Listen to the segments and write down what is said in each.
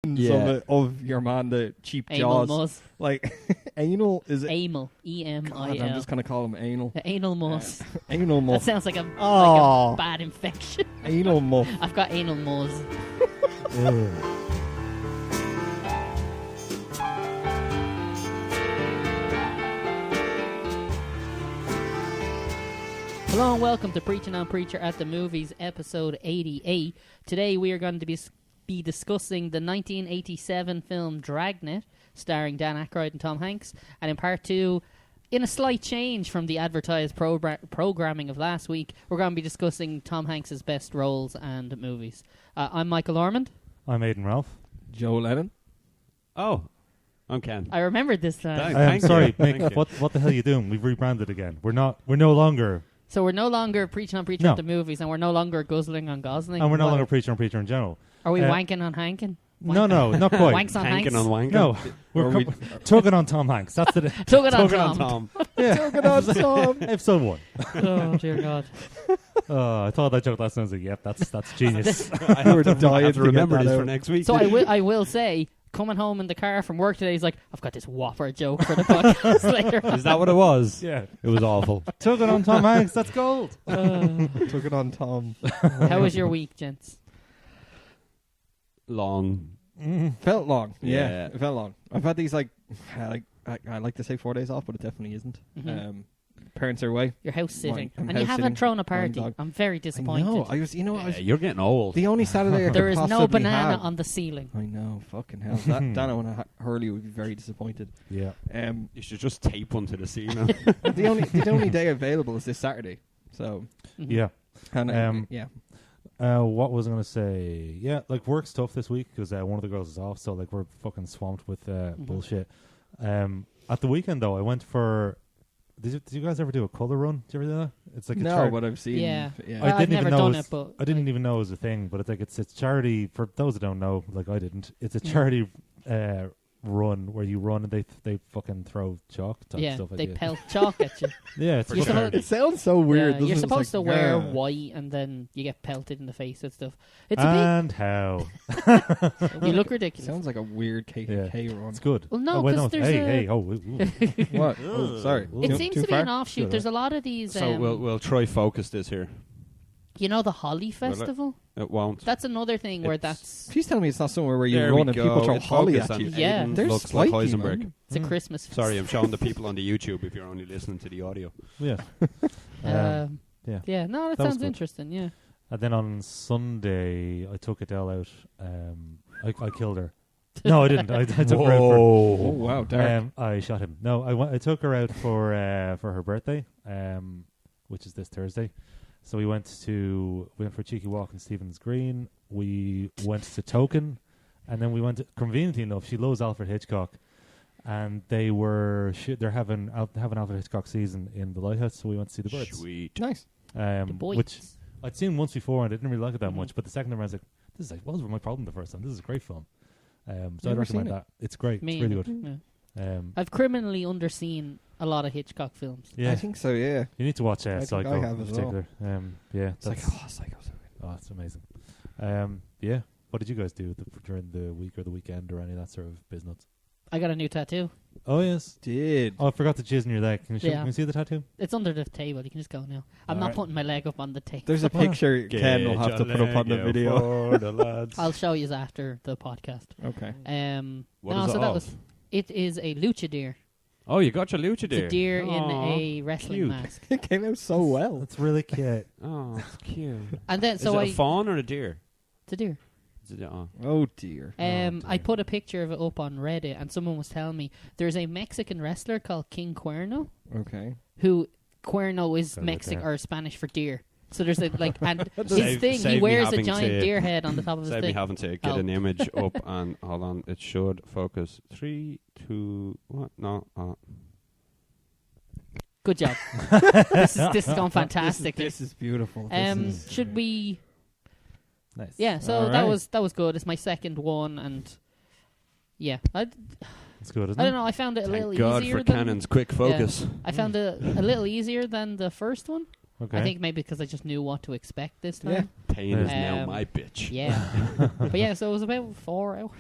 of your man, the cheap Anal jaws. Muzz. Like, anal is it? Amel. E-M-I-L. God, I'm just going to call him anal. The anal Muzz. Anal That muff. sounds like a bad infection. Anal muff. I've got anal Muzz. Hello and welcome to Preachin on Preacher at the Movies, episode 88. Today we are going to be discussing the 1987 film Dragnet, starring Dan Aykroyd and Tom Hanks. And in part two, in a slight change from the advertised programming of last week, we're going to be discussing Tom Hanks' best roles and movies. I'm Michael Ormond. I'm Aidan Ralph. Joe Lennon. Oh, I'm Ken. I remembered this time. Thank Sorry, you. Mick, Thank you. what the hell are you doing? We've rebranded again. We're no longer... So we're no longer Preachin on Preacher No. at the Movies, and we're no longer guzzling on Gosling. And we're no What? longer Preacher in general. Are we wanking on Hankin? No, not quite. Wanks on Hanks? Hanking on wanking. No, we're tugging on Tom Hanks. That's it. Tugging on Tugging Tom. on Tom. Yeah. Tugging on Tom. Episode 1. Oh, dear God. I thought that joke last time. I was like, yep, that's genius. I have to to remember get that this out. for next week. So I will say, coming home in the car from work today, he's like, I've got this whopper joke for the podcast later. Is that what it was? Yeah. It was awful. Tugging on Tom Hanks. That's gold. Tugging on Tom. How was your week, gents? Long. Felt long. Yeah, Yeah. it felt long. I've had these I like to say 4 days off, but it definitely isn't. Mhm. Parents are away. You're house sitting. I'm and you house haven't sitting. thrown a party. Dog. I'm very disappointed. I know. I was You're getting old. the only Saturday I There could is possibly no banana have. on the ceiling. I know, fucking hell. That Dano and Hurley would be very disappointed. Yeah. You should just tape one to the ceiling. the only day available is this Saturday. So Mhm. Yeah. and yeah. What was I going to say? Yeah, like work's tough this week because one of the girls is off, so like we're fucking swamped with bullshit. At the weekend though, I went for. Did you guys ever do a color run? Did you ever do that? It's like a No, but I've seen. Yeah. yeah. Well, I I've didn't never even know done it was- it, but I didn't even know it was a thing, but it's like it's charity for those that don't know, like I didn't. It's a charity run where you run and they fucking throw chalk type yeah, stuff at they you. pelt chalk at you. Yeah, it's For You're fucking- supposed- It sounds so weird. Yeah, doesn't you're it? supposed It's to like, wear yeah. white, and then you get pelted in the face and stuff. It's a and how big. You look ridiculous. Sounds like a weird KKK run. it's good. Well, no, wait, 'cause there's hey, a- What? Oh, sorry. It Too- seems too to be far? an offshoot. Sure. There's a lot of these. So we'll try focus this here. You know the Holly Festival? It won't. That's another thing where It's- that's Please tell me it's not somewhere where you There run we and people go. throw It's holly focused at on you. Yeah. Aiden They're looks like spiky, Heisenberg. man. it's a Christmas. Sorry, I'm showing the people on the YouTube if you're only listening to the audio. Yeah. Yeah. yeah. No, that That was sounds good. interesting. Yeah. And then on Sunday, I took Adele out. I killed her. No, I didn't. I took her out for. Oh wow, dark. I shot him. No, I took her out for her birthday, which is this Thursday. So we went for a cheeky walk in Stephen's Green. We went to Token, and then we went. Conveniently enough, she loves Alfred Hitchcock, and they're having Alfred Hitchcock season in the Lighthouse. So we went to see the birds. Sweet. Nice. The boys. Which I'd seen once before, and I didn't really like it that much. But the second time, I was like, what was my problem the first time? This is a great film. So I'd Never recommend seen that. It's great. Me It's really neither. good. Yeah. I've criminally underseen a lot of Hitchcock films. Yeah, I think so. Yeah. you need to watch I think Psycho I have in as well. particular. Yeah, It's like that's Psycho's so good. it's amazing. Yeah, what did you guys do during the week or the weekend or any of that sort of business? I got a new tattoo. Oh yes. Did. Oh, I forgot to jizz in your leg. Can you, Yeah. can you see the tattoo? It's under the table. You can just go now. I'm All not right. putting my leg up on the table. There's a picture Ken will have to put up on the video. For the lads. I'll show you after the podcast. Okay. What no, is so it that of? was. It is a lucha deer. Oh, you got your lucha It's deer. a deer in Aw, a wrestling cute. mask. It came out so well. That's really cute. Oh, it's cute. And then Is so it a fawn or a deer? it's a deer. Is it, Oh dear. I put a picture of it up on Reddit, and someone was telling me there's a Mexican wrestler called King Cuerno, Okay. who Cuerno is Sounds like Mexican that. or Spanish for deer. So there's a and his Save- thing, save he me wears a having giant to- deer head on the top of his Save me thing. having to get Oh. an image up and hold on. It should focus. 3, 2, what? No. Good job. this is going fantastic. This is beautiful. Should we? Nice. Yeah. So All that right. was good. It's my second one, and yeah, I It's good, isn't don't it? know. I found it a little Thank God easier for than Cannon's quick focus. I found it a little easier than the first one. Okay. I think maybe because I just knew what to expect this time. Yeah. Pain is now Um, my bitch. Yeah. But yeah, so it was about 4 hours.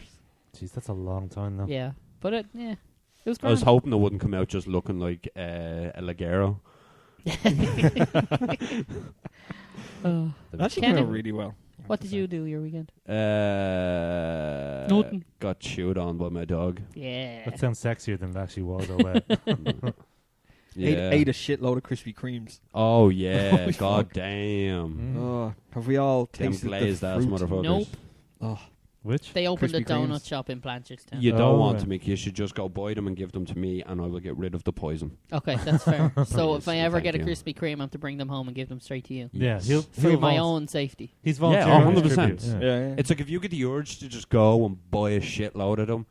jeez, that's a long time now. Yeah, but it was I was grand. hoping it wouldn't come out just looking like a Ligero. Oh. That actually Kenny, came out really well. What did you do your weekend? Nothing. Got chewed on by my dog. Yeah. That sounds sexier than it actually was. Yeah. Ate a shitload of Krispy Kremes. Oh yeah. Holy God fuck. damn. Oh, have we all Them tasted glazed the ass fruit? motherfuckers. Nope. Oh, Which? They opened a Krispy donut Kremes. shop in Blanchardstown. You don't Oh, want right. to, Mick. You should just go buy them and give them to me, and I will get rid of the poison. Okay, that's fair. So if I Yes, ever thank get a you. Krispy Kreme, I have to bring them home and give them straight to you. Yeah, For my own safety. He's Yeah, volunteering. 100%. his tribute, yeah. It's like if you get the urge to just go and buy a shitload of them,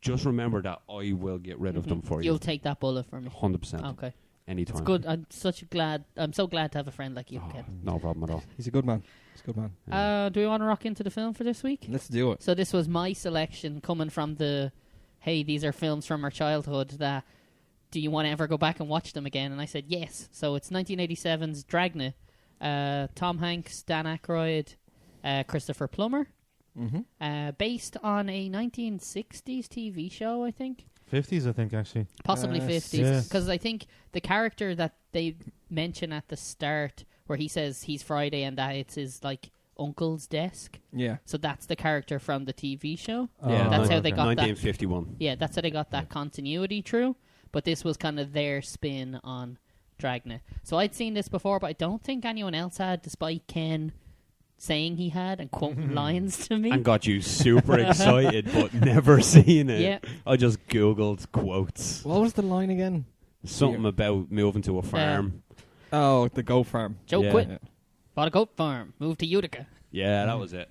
just remember that I will get rid of them for You'll you. take that bullet for me. 100%. Okay. Anytime. It's good. I'm so glad to have a friend like you, Oh, Kevin. no problem at all. He's a good man. He's a good man. Do we want to rock into the film for this week? Let's do it. So this was my selection coming from hey, these are films from our childhood that, do you want to ever go back and watch them again? And I said yes. So it's 1987's Dragnet. Tom Hanks, Dan Aykroyd, Christopher Plummer. Mm-hmm. Based on a 1960s TV show, I think. 50s, I think, actually. Possibly 50s. yeah. Because I think the character that they mention at the start, where he says he's Friday and that it's his, like, uncle's desk. Yeah. So that's the character from the TV show. Yeah, That's how they okay. got that. 1951. Yeah, that's how they got that continuity true. But this was kind of their spin on Dragnet. So I'd seen this before, but I don't think anyone else had, despite Ken saying he had and quoting lines to me. And got you super excited, but never seen it. Yeah. I just Googled quotes. What was the line again? Something about moving to a farm. Oh, the goat farm. Joe Yeah. quit, bought a goat farm, moved to Utica. Yeah, that was it.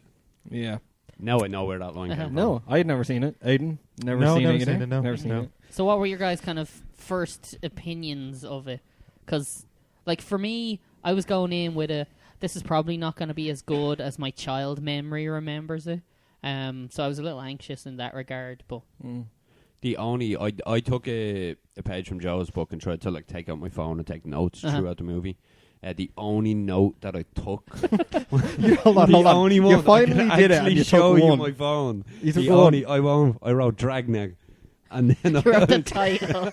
Yeah. Now I know where that line came from. No, I had never seen it. Aiden, never No, seen never it either. seen it, no. Never seen No. it. So what were your guys' kind of first opinions of it? Because, like, for me, I was going in with this is probably not going to be as good as my child memory remembers it. So I was a little anxious in that regard. But The only I took a page from Joe's book and tried to like take out my phone and take notes throughout the movie. The only note that I took, Hold on, hold on. only one You finally I could did it, actually and you show took you one. my phone. You took The one. only I wrote Dragnet, and then you wrote the title.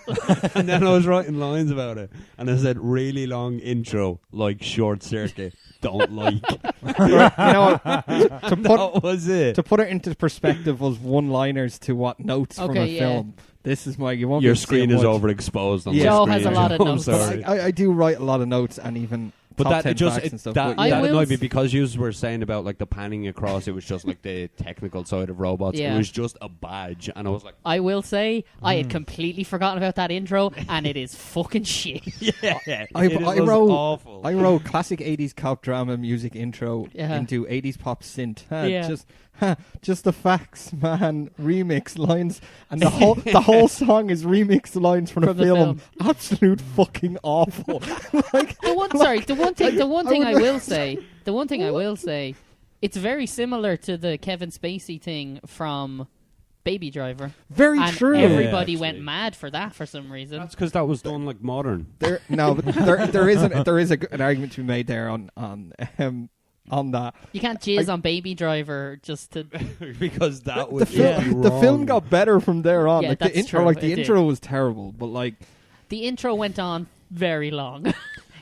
and then I was writing lines about it, and I said really long intro like short circuit. Don't like. You know, to put That was it. to put it into perspective, was one-liners to what notes from Okay, a yeah. film. This is my. You won't. Your be able to see screen it is much. overexposed. On Yeah. my Joe screen. has a lot of I'm notes. sorry. I do write a lot of notes and even. But top that 10 it just facts it, and stuff. that, but I that will annoyed me s- because you were saying about like the panning across. It was just like the technical side of robots. Yeah. It was just a badge, and I was like, I will say, I had completely forgotten about that intro, and it is fucking shit. yeah, I it was wrote- awful. I wrote classic 80s cop drama music intro Yeah. into 80s pop synth. Yeah. Just the facts, man. Remix lines, and the whole song is remix lines from, From the the film. film. Absolute fucking awful. Like, The one thing I would- will say, it's very similar to the Kevin Spacey thing from Baby Driver. very And true. everybody Yeah, went actually. mad for that for some reason. That's because that was done like modern. There is an argument to be made there on that. You can't jizz on Baby Driver just to. because that The was film, the film got better from there on. Yeah, like that's the intro, true, like the it did. intro was terrible, but like The intro went on very long.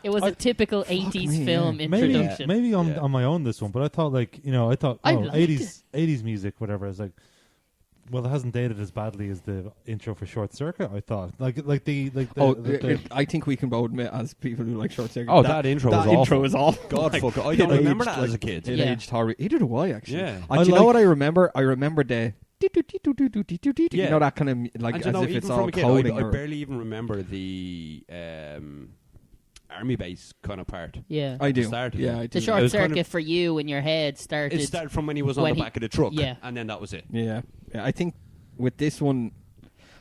It was a typical 80s me, film yeah. introduction. Maybe on Yeah. on my own this one, but I thought I liked 80s music, whatever. I was like, well, it hasn't dated as badly as the intro for Short Circuit. I thought I think we can both admit as people who like Short Circuit. Oh, that intro was intro awful. is awful. God, Like, fuck! I it don't remember aged, that like, as a kid. It Yeah. aged horribly. Either do I actually. Yeah. And I do you know like- what I remember? I remember the. You Yeah. know that kind of like And as you know, if even it's from all a kid, coding. I or, barely even remember the army base kind of part. Yeah. I do. Start of Yeah, it. I The do. short was kind circuit of- for you in your head started. It started from when he was on when the he- back of the truck, yeah. and then that was it. Yeah. I think with this one,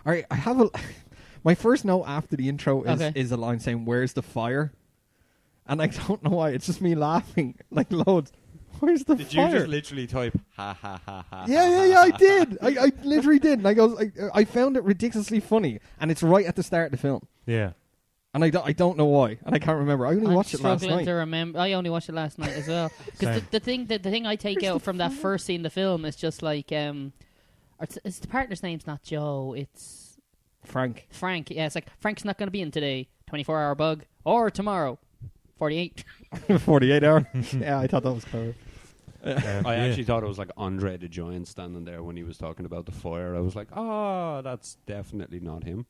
all right. I have a. My first note after the intro is a line saying, "Where's the fire?" And I don't know why. It's just me laughing like loads. Where's the Did fire? you just literally type ha ha ha ha? Yeah, I did. I literally did. And I found it ridiculously funny, and it's right at the start of the film. yeah. And I don't know why, and I can't remember. I only I'm watched it last struggling night. to remember. I only watched it last night as well. Because Same. the thing I take out from that first scene in the film is just like It's the partner's name's not Joe. It's Frank. Frank. Yeah, it's like Frank's not going to be in today. 24-hour bug or tomorrow. 48. 48 hour. Yeah, I thought that was clever. I actually thought it was like Andre the Giant standing there when he was talking about the fire. I was like, oh, that's definitely not him.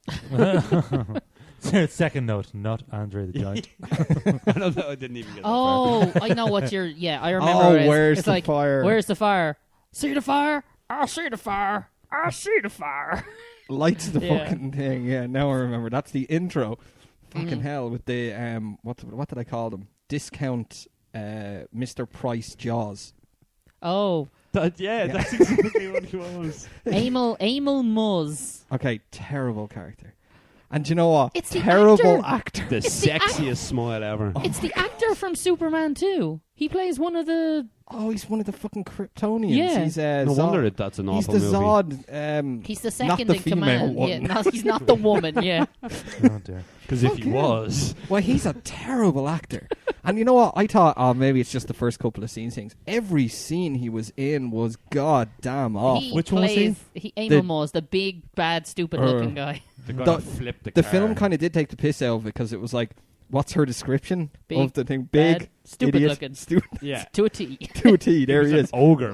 Second note, not Andre the Giant. I don't know. I didn't even get that Oh, I know what you're... Yeah, I remember. Oh, where's it's the like, fire? Where's the fire? See the fire? I see the fire. I see the fire. Lights the Yeah. fucking thing. Yeah, now I remember. That's the intro. Fucking hell with the what did I call them? Discount Mr. Price Jaws. Oh, that's exactly what he was. Emil Muzz. Okay, terrible character. And do you know what? It's the terrible actor. actor. The sexiest smile ever. It's the actor from Superman 2. He plays one of the... Oh, he's one of the fucking Kryptonians. Yeah. He's No wonder that's an he's awful the movie. Zod. He's the not second the in female command. one. Yeah, no, he's not the woman, yeah. Oh dear. Because if he was... Well, he's a terrible actor. And you know what? I thought, oh, maybe it's just the first couple of scenes. Every scene he was in was goddamn awful. Which one was he? Emil Muzz, the big, bad, stupid-looking guy. The guy that flipped the The car. film kind of did take the piss out of it because it was like, what's her description Big, of the thing? bad, Big, stupid idiot, looking. Stupid. Yeah. To a T. To a T. There he is. Ogre,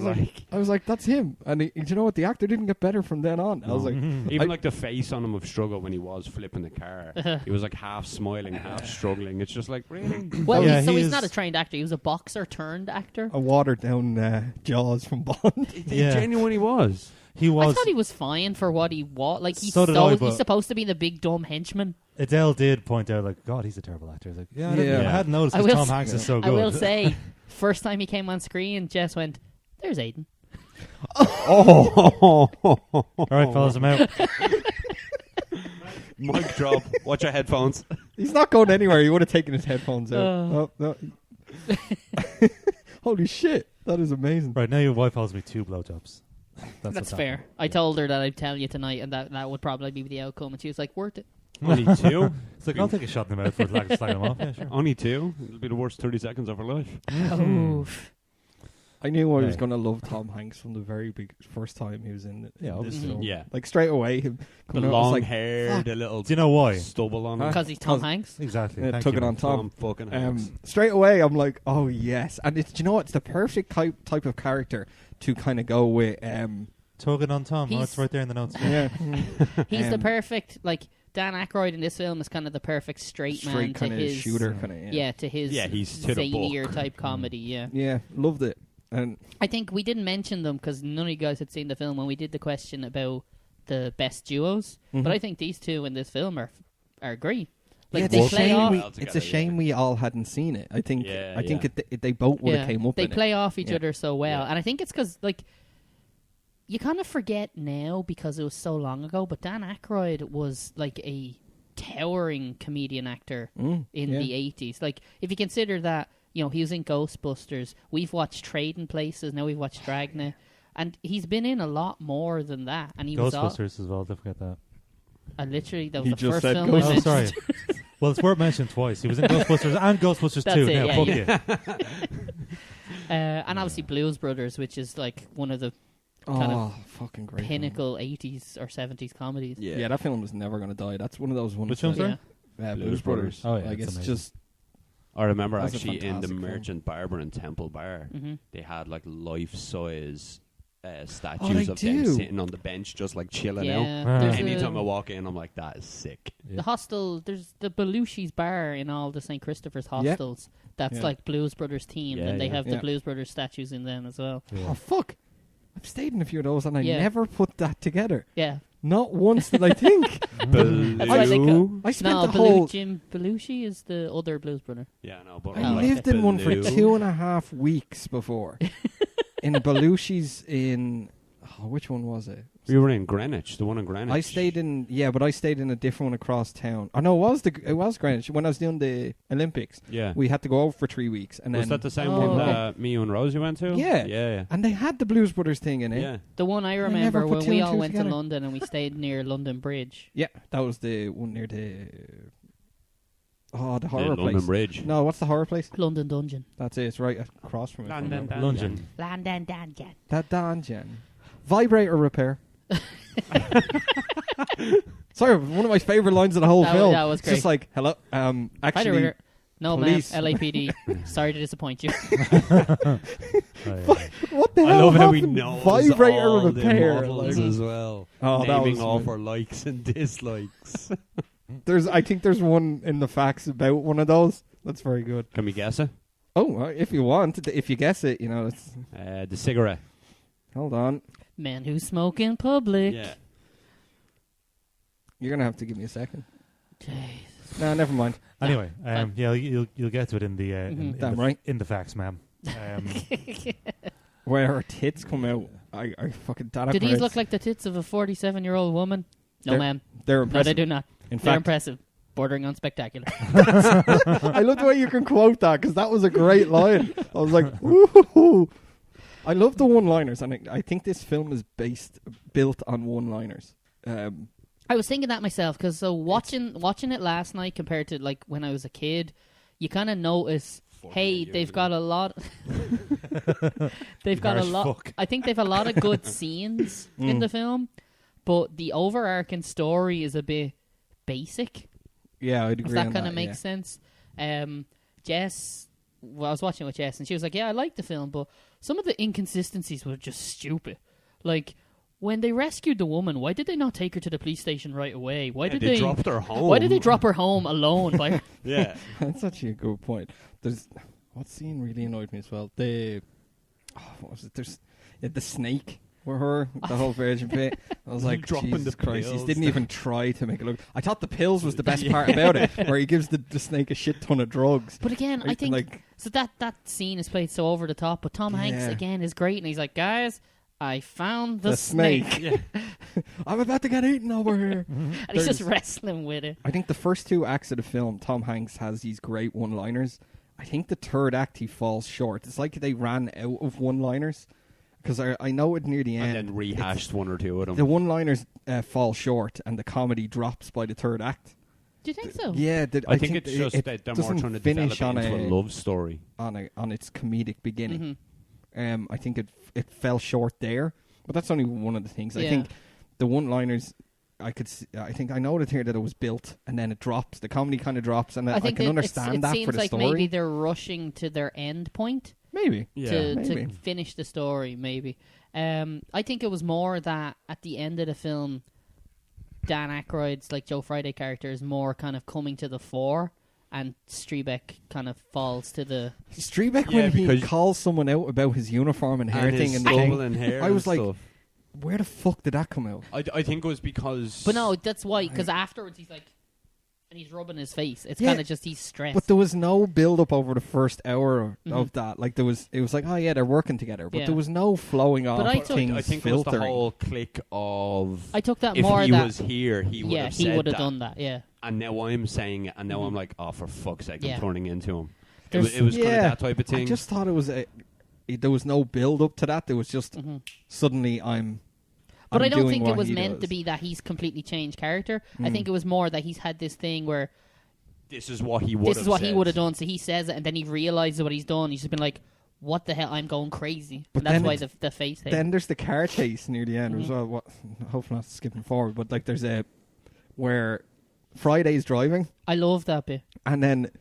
I was like, that's him. And do you know what? The actor didn't get better from then on. I was like, Even like the face on him of struggle when he was flipping the car. He was like half smiling, half struggling. It's just like, really? Well, Yeah, so he he's is- not a trained actor. He was a boxer turned actor. a watered down Jaws from Bond. He Yeah. genuinely was. He I was. thought he was fine for what he was. Like So did I, but- he's supposed to be the big dumb henchman. Adele did point out, like, God, he's a terrible actor. I was like, yeah, Yeah. I hadn't noticed I because will Tom Hanks is so I good. will say, first time he came on screen, Jess went, "There's Aiden." Oh. All right, fellas, I'm out. Mic drop. Watch your headphones. He's not going anywhere. He would have taken his headphones out. Oh. No. Holy shit. That is amazing. Right, now your wife owes me 2 blowjobs. That's what's fair. happening. I told her that I'd tell you tonight, and that would probably be the outcome. And she was like, "Worth it." Only 2? It's like, I'll take a shot in the mouth for slagging him off. Yeah, sure. Only 2? It'll be the worst 30 seconds of her life. Oh, I knew I was Right. going to love Tom Hanks from the very first time he was in this obviously. film. Yeah. Like straight away, him The coming out, I was long like, hair, fuck. the little Do you know why? stubble on Huh? it. because he's Tom 'Cause- Hanks. Exactly. Yeah, Thank took you, it on man. Tom. fucking Hanks. Straight away, I'm like, oh yes, and it's, do you know what? It's the perfect type of character to kind of go with. Tugging on Tom. Oh, He's- it's right there in the notes. Yeah, He's the Um, perfect, like, Dan Aykroyd in this film is kind of the perfect straight man straight to kind of his shooter, kind of. Yeah, to his Yeah, he's to the zanier book. type comedy. Yeah, Yeah, loved it. And I think we didn't mention them because none of you guys had seen the film when we did the question about the best duos. Mhm. But I think these two in this film are great. Like yeah, they it's a play shame off. we, Well it's together, a shame yeah. we all hadn't seen it. I think Yeah, they both would have came up. They in play off each Yeah. other so well, Yeah. and I think it's because like you kind of forget now because it was so long ago. But Dan Aykroyd was like a towering comedian actor it. in the 80s. Like if you consider that, you know, he was in Ghostbusters. We've watched Trading Places. Now we've watched Dragnet, and he's been in a lot more than that. And he was all, Ghostbusters as well. Don't forget that. literally that was He the just first said film I Ghostbusters. Oh, mentioned. sorry. Well, it's worth mentioning twice. He was in Ghostbusters and Ghostbusters That's 2. it, Now, yeah, fuck you. And obviously Blues Brothers, which is like one of the kind Oh, fucking great! film. pinnacle 80s or 70s comedies. Yeah, that film was never going to die. That's one of those ones. Which film, that- sorry? Blues Brothers. Oh, yeah, like it's it's amazing. just I remember That's a actually in the fantastic film. Merchant Barber and Temple Bar, Mm-hmm. they had like life-size Oh, statues they of them do. sitting on the bench just like chilling out. Yeah, Ah. there's Anytime I a, walk in, I'm like, that is sick. the hostel. There's the Belushi's bar in all the St. Christopher's Yeah. hostels. That's Yeah. like Blues Brothers themed, Yeah, and they yeah. have the Yeah. Blues Brothers statues in them as well. Yeah. oh fuck! I've stayed in a few of those, and I Yeah. never put that together. Yeah, Not once did I think. that's why they Blue. I spent no. the whole. Jim Belushi is the other Blues Brother. Yeah, no, but I Oh, lived okay. in one for Blue. 2.5 weeks before. In Belushi's in. Oh, which one was it? We were in Greenwich, the one in Greenwich. I stayed in. Yeah, but I stayed in a different one across town. Oh no, it was Greenwich when I was doing the Olympics. Yeah. We had to go over for 3 weeks, and Was then that the same Oh, one okay. that me and Rosie went to? Yeah. Yeah, and they had the Blues Brothers thing in yeah. it. Yeah. The one I never remember put when two we and all two went together. to London and we stayed near London Bridge. Yeah, that was the one near the. Oh, the The horror London place. Bridge. No, what's the horror place? London Dungeon. That's it. It's right across from it. London Dungeon. London. London Dungeon. That dungeon. Vibrator repair. Sorry, one of my favorite lines of the whole film. That was It's great. just like, hello, actually, no, police. ma'am, LAPD. Sorry to disappoint you. What the I hell love how he happened? knows Vibrator all repair, the models like- as well. Oh, that naming was all good. for likes and dislikes. I think there's one in the facts about one of those. That's very good. Can we guess it? Oh, if you want, if you guess it, you know. It's, The cigarette. hold on, Men who smoke in public. Yeah. you're gonna have to give me a second. Jeez. No, never mind. Anyway, yeah, you'll get to it in the Damn right. in the facts, ma'am. Where her tits come out, I fucking. Do these look like the tits of a 47-year-old woman? No, They're ma'am. They're No, impressive. they do not. In They're fact, impressive. Bordering on spectacular. I love the way you can quote that because that was a great line. I was like, woohoo! I love the one-liners, and I think this film is built on one-liners. I was thinking that myself because watching it last night compared to like when I was a kid, you kind of notice, hey, they've got a lot. They've got a lot. Fuck. I think they've a lot of good scenes in the film, but the overarching story is a bit basic. Yeah, I'd agree. If that on kind of that, makes sense. Jess, well, I was watching with Jess, and she was like, "Yeah, I like the film, but some of the inconsistencies were just stupid. Like when they rescued the woman, why did they not take her to the police station right away? Why did they dropped her home? Why did they drop her home alone by her? Yeah. That's actually a good point. What scene really annoyed me as well? What was it? The snake with her, the whole virgin bit. I was like, Dropping Jesus the Christ, he pills. didn't even try to make it look. I thought the pills was the best part about it, where he gives the snake a shit ton of drugs. But again, I think like, so that scene is played so over the top. But Tom Hanks Yeah. again is great, and he's like, "Guys, I found the snake. Yeah. I'm about to get eaten over here. and he's just There's- wrestling with it. I think the first two acts of the film, Tom Hanks has these great one-liners. I think the third act he falls short. It's like they ran out of one-liners. Because I know it near the end. And then rehashed one or two of them. The one-liners fall short, and the comedy drops by the third act. Do you think so? Yeah, I think it's just it that they're more doesn't trying to finish develop it on into a love story. on its comedic beginning. Mm-hmm. I think it fell short there, but that's only one of the things. I Yeah. think the one-liners. I noted here that it was built and then it drops. The comedy kind of drops, and I can understand that seems for the like story. maybe they're rushing to their end point Maybe. to maybe. finish the story. Maybe. I think it was more that at the end of the film, Dan Aykroyd's like Joe Friday character is more kind of coming to the fore, and Strebeck kind of falls to the. Strebeck, Yeah, when he because- calls someone out about his uniform and hair thing his and the thing, stubble and hair I was and like, stuff. where the fuck did that come out? I think it was because... But no, that's why. Because afterwards he's like, and he's rubbing his face. It's Yeah, kind of just he's stressed. But there was no build up over the first hour of that. Like it was like, oh yeah, they're working together, but Yeah. there was no flowing off I of took- things I think it was the filtering. whole click of... I took that if more he that was here, he would have he said would have that. done that. Yeah. And now I'm saying it, and now I'm like, oh, for fuck's sake, Yeah. I'm turning into him. It There's- was, it was kind Yeah. of that type of thing. I just thought it was there was no build up to that. There was just suddenly But I'm I don't doing think it what was he meant does. to be that he's completely changed character. I think it was more that he's had this thing where This is what he would have this is what he said. would have done. So he says it, and then he realizes what he's done. He's just been like, "What the hell? I'm going crazy." But And that's then why it's- the face thing. Then there's the car chase near the end as well. What, hopefully not skipping forward, but like there's where Friday's driving, I love that bit. and then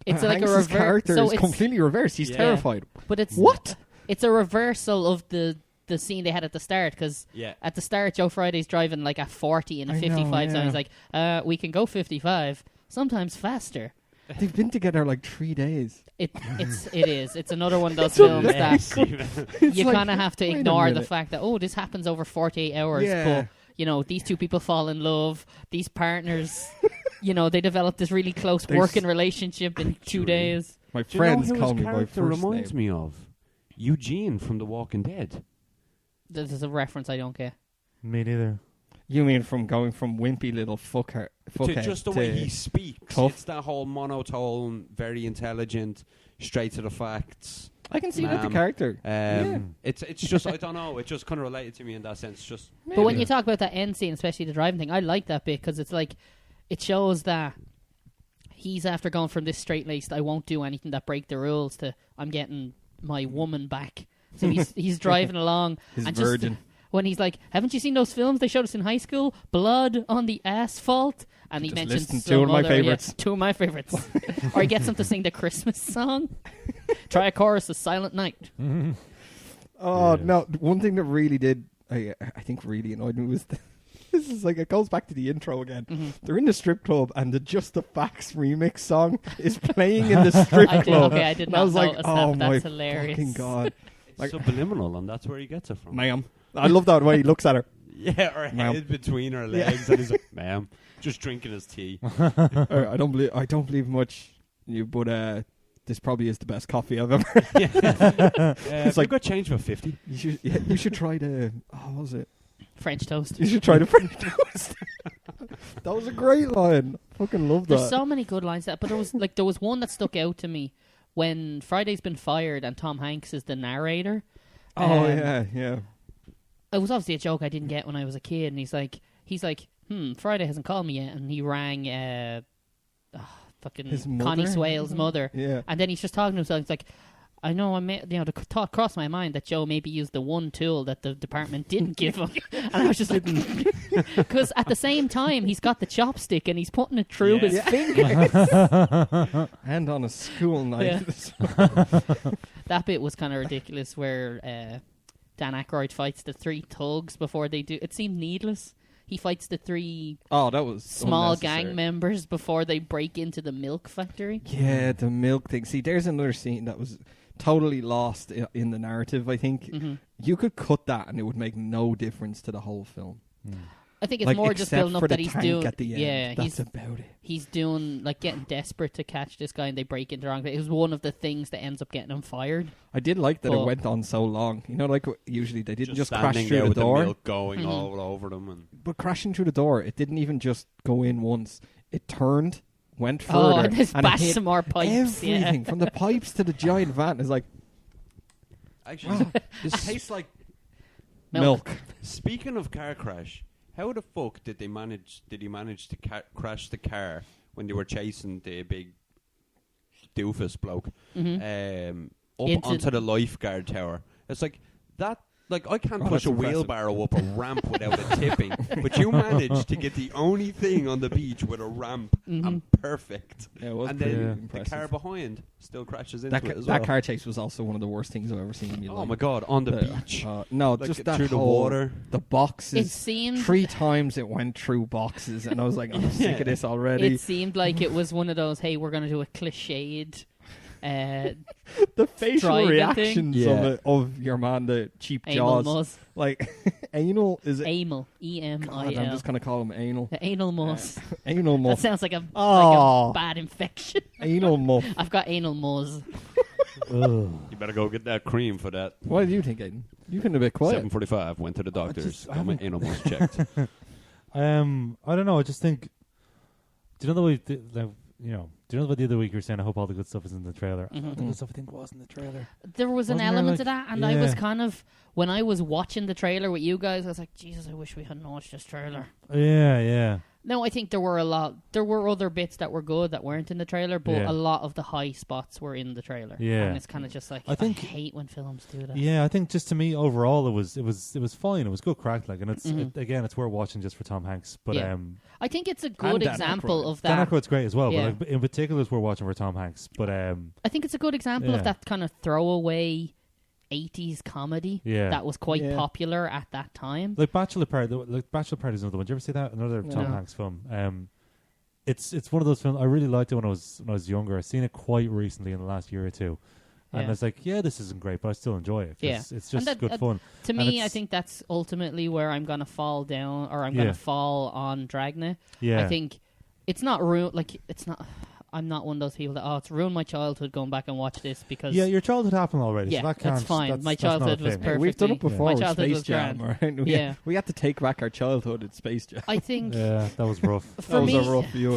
It's like a Hanks's reverse. character So is it's completely reversed. He's Yeah. terrified. but it's What? It's a reversal of the scene they had at the start because Yeah. at the start Joe Friday's driving like a 40 in a I know, 55 zone. yeah. He's like, we can go 55, sometimes faster. They've been together like 3 days. It is. It's another one of those films that It's you like, kind of have to wait a ignore the minute. fact that this happens over 48 hours. Yeah. But you know, these two people fall in love. These partners, they develop this really close There's- working relationship in 2 days. My Do you know friends who call his me by character first reminds name. me of? Eugene from The Walking Dead. This is a reference I don't get. Me neither. You mean from going from wimpy little fuckhead To just the way he speaks. tough. It's that whole monotone, very intelligent, straight to the facts. I can see that the Ma'am. character. It's just, I don't know, it just kind of related to me in that sense. Just But when you talk about that end scene, especially the driving thing, I like that bit because it's like it shows that he's after going from this straight-laced, I won't do anything that break the rules, to I'm getting my woman back. So he's driving along His and virgin. Just, when he's like, haven't you seen those films they showed us in high school? Blood on the Asphalt. And he mentions two of my favourites. Yeah, 2 of my favourites. Or he gets them to sing the Christmas song. Try a chorus of Silent Night. Oh, no. One thing that really did, I think really annoyed me was... This is like, it goes back to the intro again. Mm-hmm. They're in the strip club and the Just the Facts remix song is playing in the strip club. I did not notice that. That's hilarious. Fucking God. It's subliminal, and that's where he gets it from. Ma'am. I love that way he looks at her. Yeah, her head between her legs, and he's like, ma'am, just drinking his tea. I don't believe much, but this probably is the best coffee I've ever. It's like, got change for 50. You should try the. Oh, what was it? French toast. You should try the French toast. That was a great line. Fucking love that. There's so many good lines but there was one that stuck out to me when Friday's been fired and Tom Hanks is the narrator. Oh yeah. It was obviously a joke I didn't get when I was a kid, and he's like, Friday hasn't called me yet, and he rang fucking Connie Swale's mother. Yeah. And then he's just talking to himself. He's like, I know, the thought crossed my mind that Joe maybe used the one tool that the department didn't give him. And I was just like, because at the same time, he's got the chopstick and he's putting it through his fingers. And on a school night. Yeah. That bit was kind of ridiculous where Dan Aykroyd fights the 3 thugs before they do. It seemed needless. He fights the 3 that was small gang members before they break into the milk factory. Yeah, the milk thing. See, there's another scene that was totally lost in the narrative, I think. Mm-hmm. You could cut that and it would make no difference to the whole film. I think it's more just building up that he's doing. At the end. Yeah, that's about it. He's doing getting desperate to catch this guy, and they break into the wrong. It was one of the things that ends up getting him fired. I did like that it went on so long. You know, like usually they didn't just crash through the with door, the milk going all over them, but crashing through the door, it didn't even just go in once. It turned, went further, and just bashed some more pipes. Everything from the pipes to the giant van is like. Actually, this tastes like milk. Speaking of car crash. How the fuck did he manage to crash the car when they were chasing the big doofus bloke up onto the lifeguard tower? It's like that. Like, I can't push a wheelbarrow up a ramp without it tipping, but you managed to get the only thing on the beach with a ramp and perfect. Yeah, it was and pretty then impressive. The car behind still crashes into it as that well. car chase was also one of the worst things I've ever seen in my life. Oh my God, on the beach. No, like just that through the water. The boxes. It seemed 3 times it went through boxes, and I was like, I'm sick of this already. It seemed like it was one of those, hey, we're going to do a cliched... the facial reactions of your man, the cheap anal jaws. Muzz. Like, anal is it? Amel. E-M-I-L. God, I'm just going to call him anal. The anal muzz. Anal muzz. That sounds like a bad infection. Anal muff. I've got anal muzz. You better go get that cream for that. What do you think, Aiden? You've been a bit quiet. 7:45. Went to the doctor's. Got my anal muzz checked. I don't know. I just think. Do you know the way? Do you know about the other week you were saying I hope all the good stuff is in the trailer? All the good stuff I think was in the trailer. There was an element to that, and I was kind of, when I was watching the trailer with you guys, I was like, Jesus, I wish we hadn't watched this trailer. Yeah. No, I think there were other bits that were good that weren't in the trailer, but a lot of the high spots were in the trailer. Yeah. And it's kind of just like, I hate when films do that. Yeah, I think just to me overall it was fine. It was good crack, like, and it's worth watching just for Tom Hanks. But I think it's a good example of that. Dan Aykroyd's great as well, but like, in particular it's worth watching for Tom Hanks. But I think it's a good example of that kind of throwaway 80s comedy that was quite popular at that time. Like Bachelor Party is another one. Did you ever see that? Another Tom Hanks film. It's one of those films I really liked it when I was younger. I've seen it quite recently in the last year or two. And it's like, this isn't great, but I still enjoy it. It's just good fun. To me, I think that's ultimately where I'm going to fall down, or I'm going to fall on Dragnet. Yeah. I think it's not I'm not one of those people that, it's ruined my childhood going back and watch this because... Yeah, your childhood happened already. Yeah, so that's fine. My childhood was perfect. We've done it before. My childhood was Jam, grand. Right? We had to take back our childhood at Space Jam. I think... Yeah, that was rough. For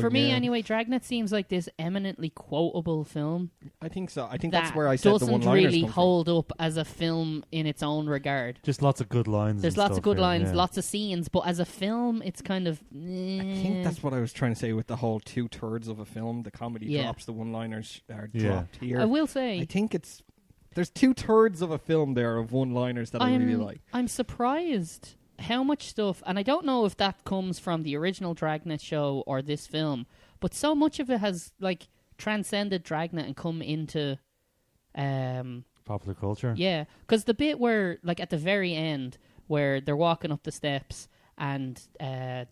me, anyway, Dragnet seems like this eminently quotable film. I think so. I think that's where I said the one-liners doesn't really hold up as a film in its own regard. Just lots of good lines. There's lots of good lines, lots of scenes, but as a film, it's kind of... I think that's what I was trying to say with the whole 2/3 of a film. The comedy drops, the one-liners are dropped here. I will say... I think it's There's 2/3 of a film there of one-liners that I really like. I'm surprised how much stuff, and I don't know if that comes from the original Dragnet show or this film, but so much of it has like transcended Dragnet and come into popular culture. Yeah, because the bit where, like, at the very end, where they're walking up the steps and Dan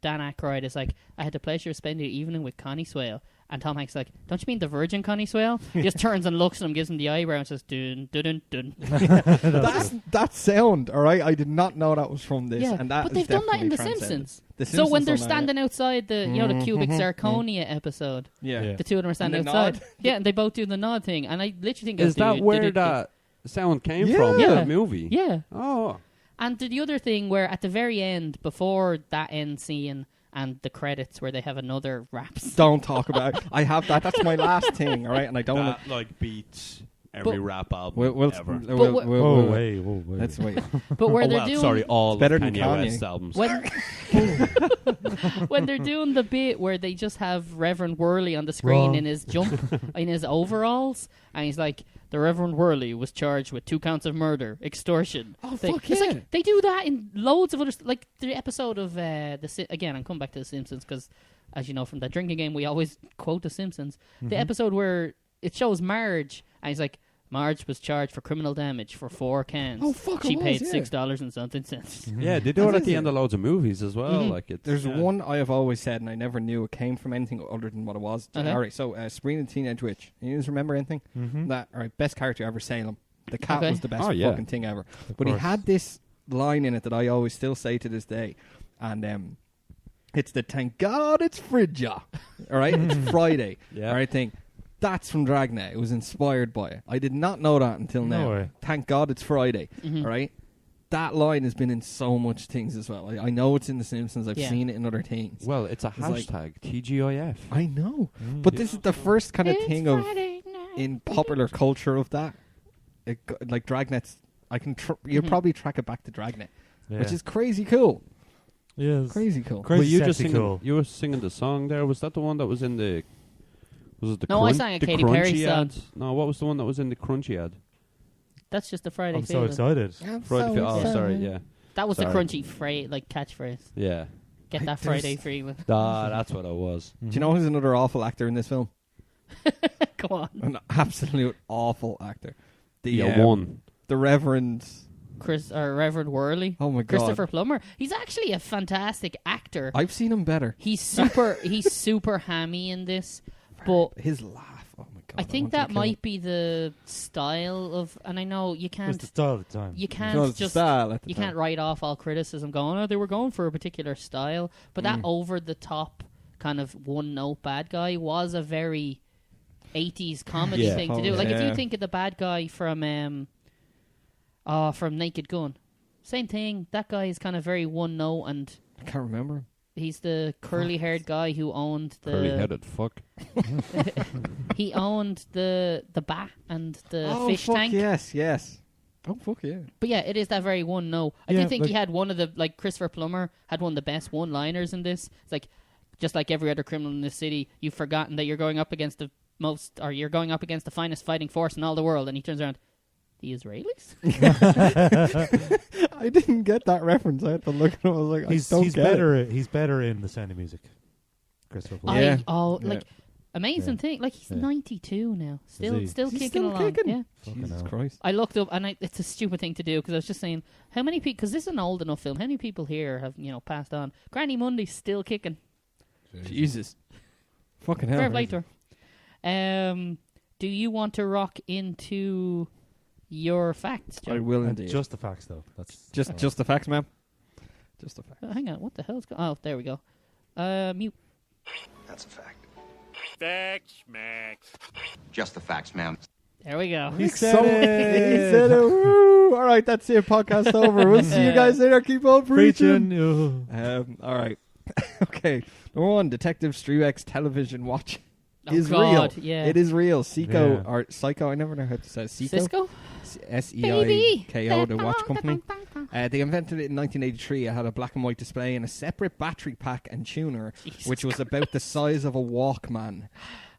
Aykroyd is like, I had the pleasure of spending the evening with Connie Swale. And Tom Hanks is like, don't you mean the Virgin Connie Swale? He just turns and looks at him, gives him the eyebrow and says, dun, dun, dun, dun. That sound, all right? I did not know that was from this. Yeah, and that but they've done that in The Simpsons. So when they're standing outside the, the cubic zirconia episode, the two of them are standing outside. Yeah, and they both do the nod thing. And I literally think... Is that where that sound came from? Yeah. The movie? Yeah. Oh. And the other thing where at the very end, before that end scene... and the credits where they have another rap. Don't talk about it. I have that. That's my last thing, all right? And I don't want to... like, beats every rap album ever. Wait. Let's wait. But where they're doing... Sorry, all better Kanye than Kanye West albums. When they're doing the bit where they just have Reverend Worley on the screen in his in his overalls, and he's like, the Reverend Worley was charged with 2 counts of murder, extortion. Oh, fuck yeah. It's like, they do that in loads of other... Like, the episode of... again, I'm coming back to The Simpsons, because, as you know, from that drinking game, we always quote The Simpsons. Mm-hmm. The episode where it shows Marge, and he's like, Marge was charged for criminal damage for 4 cans. Oh, fuck, she paid $6 and something cents. Mm-hmm. Yeah, they do it at the end of loads of movies as well. Mm-hmm. Like There's one I have always said, and I never knew it came from anything other than what it was. Okay. All right, so Sabrina the Teenage Witch. You guys remember anything? Mm-hmm. All right, best character ever, Salem. The cat was the best fucking thing ever. But he had this line in it that I always still say to this day, and it's the thank God it's Fridja. All right, it's Friday. Yeah. All right, thing. That's from Dragnet. It was inspired by it. I did not know that until now. way. Thank God it's Friday. Mm-hmm. All right? That line has been in so much things as well. I know it's in The Simpsons. I've seen it in other things. Well, it's a hashtag, TGIF. I know. But this is the first kind of thing of in popular culture of that. Like Dragnet's... you'll probably track it back to Dragnet. Which is crazy cool. Yes. Crazy cool. Crazy you cool. You were singing the song there. Was that the one that was in the... Was it the No, I sang a Katy Perry song. No, what was the one that was in the Crunchy ad? That's just the Friday I'm feeling. so excited. Sorry, yeah. That was the crunchy catchphrase. Yeah. Get that Friday feeling. That's what it was. Do you know who's another awful actor in this film? Go on. An absolute awful actor. The one. The Reverend... Reverend Worley. Oh my God. Christopher Plummer. He's actually a fantastic actor. I've seen him better. He's super hammy in this. But his laugh, oh my God! I think that might be the style of, and I know you can't. It's the style at the time. You can't can't write off all criticism going, oh, they were going for a particular style. But that over the top kind of one note bad guy was a very 80s comedy thing to do. Like if you think of the bad guy from Naked Gun, same thing. That guy is kind of very one note, and I can't remember. He's the curly-haired guy who owned the... Curly-headed fuck. He owned the bat and the fish tank. Yes. Oh, fuck yeah. But yeah, it is that very one no. I do think he had one of the... Like, Christopher Plummer had one of the best one-liners in this. It's like, just like every other criminal in this city, you've forgotten that you're going up against the finest fighting force in all the world. And he turns around... The Israelis? I didn't get that reference. I had to look at him. I was like, he's better in The Sound of Music. Christopher Plummer. Amazing thing. Like, he's 92 now. Still kicking along. Kicking? Yeah. Jesus Christ. I looked up, and it's a stupid thing to do, because I was just saying, how many people, because this is an old enough film, how many people here have, passed on? Granny Monday's still kicking. Jesus. Fucking hell. Fair play to her. Do you want to rock into... your facts, Joe? I will indeed. Just the facts, though. That's just the facts, ma'am. Just the facts. Hang on, what the hell's going on? Oh, there we go. Mute. That's a fact. Facts, Max. Just the facts, ma'am. There we go. He said it. Woo. All right, that's it. Podcast over. We'll see you guys later. Keep on preaching. All right. Okay. Number 1, Detective Strebeck's television watch. Is real. Yeah. It is real. Or Psycho. I never know how to say it. Cisco? SEIKO, the watch company. They invented it in 1983. It had a black and white display and a separate battery pack and tuner, which was about the size of a Walkman.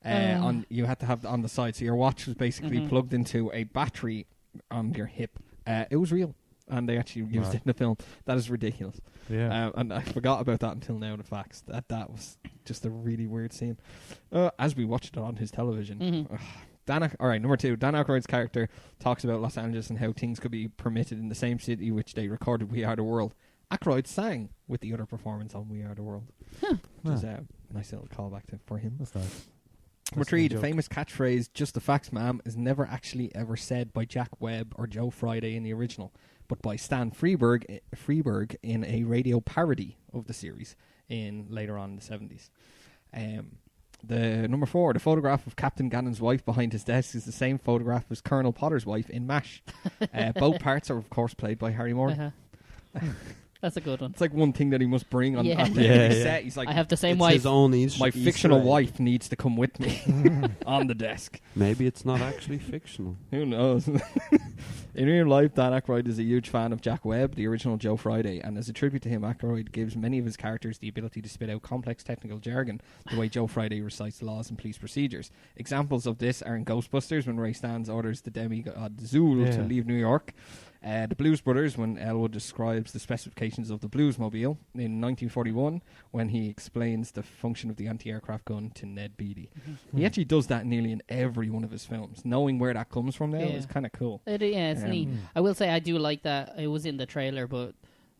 You had to have on the side, so your watch was basically plugged into a battery on your hip. It was real, and they actually used it in the film. That is ridiculous. Yeah. And I forgot about that until now. The facts that was just a really weird scene. As we watched it on his television. All right, number 2. Dan Aykroyd's character talks about Los Angeles and how things could be permitted in the same city which they recorded We Are the World. Aykroyd sang with the other performance on We Are the World. Which is a nice little callback for him. That's nice. Number 3, the famous catchphrase, "Just the facts, ma'am," is never actually ever said by Jack Webb or Joe Friday in the original, but by Stan Freberg in a radio parody of the series later on in the 70s. The number 4, the photograph of Captain Gannon's wife behind his desk is the same photograph as Colonel Potter's wife in MASH. Both parts are, of course, played by Harry Morgan. That's a good one. It's like one thing that he must bring on the set. He's like, I have the same wife. His own my fictional wife needs to come with me on the desk. Maybe it's not actually fictional. Who knows? In real life, Dan Aykroyd is a huge fan of Jack Webb, the original Joe Friday, and as a tribute to him, Aykroyd gives many of his characters the ability to spit out complex technical jargon the way Joe Friday recites laws and police procedures. Examples of this are in Ghostbusters, when Ray Stantz orders the demigod Zool to leave New York. The Blues Brothers, when Elwood describes the specifications of the Bluesmobile. In 1941, when he explains the function of the anti-aircraft gun to Ned Beatty. He actually does that nearly in every one of his films. Knowing where that comes from now is kind of cool. It's neat. I will say I do like that. It was in the trailer, but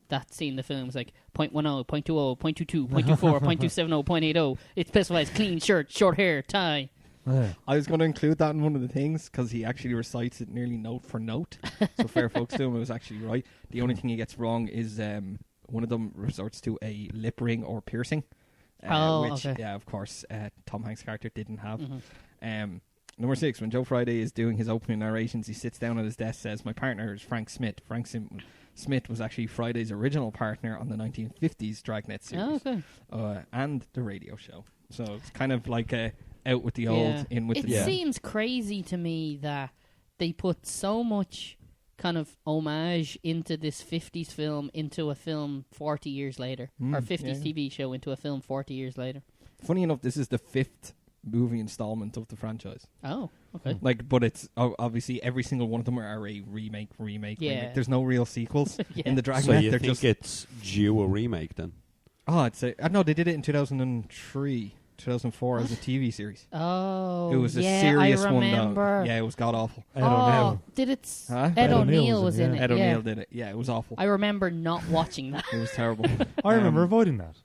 that scene in the film was like 0.10, 0.20, 0.22, 0.24, 0.270, 0.80. It specifies clean shirt, short hair, tie. I was going to include that in one of the things because he actually recites it nearly note for note. So fair folks to him, it was actually right. The only thing he gets wrong is one of them resorts to a lip ring or piercing, which, of course, Tom Hanks' character didn't have. Number 6, when Joe Friday is doing his opening narrations, he sits down at his desk, says, "My partner is Frank Smith." Frank Smith was actually Friday's original partner on the 1950s Dragnet series and the radio show. So it's kind of like out with the old, in with the new. It seems crazy to me that they put so much kind of homage into this 50s film into a film 40 years later. Or 50s TV show into a film 40 years later. Funny enough, this is the 5th movie installment of the franchise. Oh, okay. But it's obviously every single one of them are a remake. There's no real sequels in the Dragnet. So you think it's due a remake then? Oh, I'd say no. They did it in 2004 as a TV series. Oh, it was a serious I remember. one though. Yeah, it was god awful. I don't know. Did it? Ed O'Neill was in it. Ed O'Neill did it. Yeah, it was awful. I remember not watching that. It was terrible. I remember avoiding that.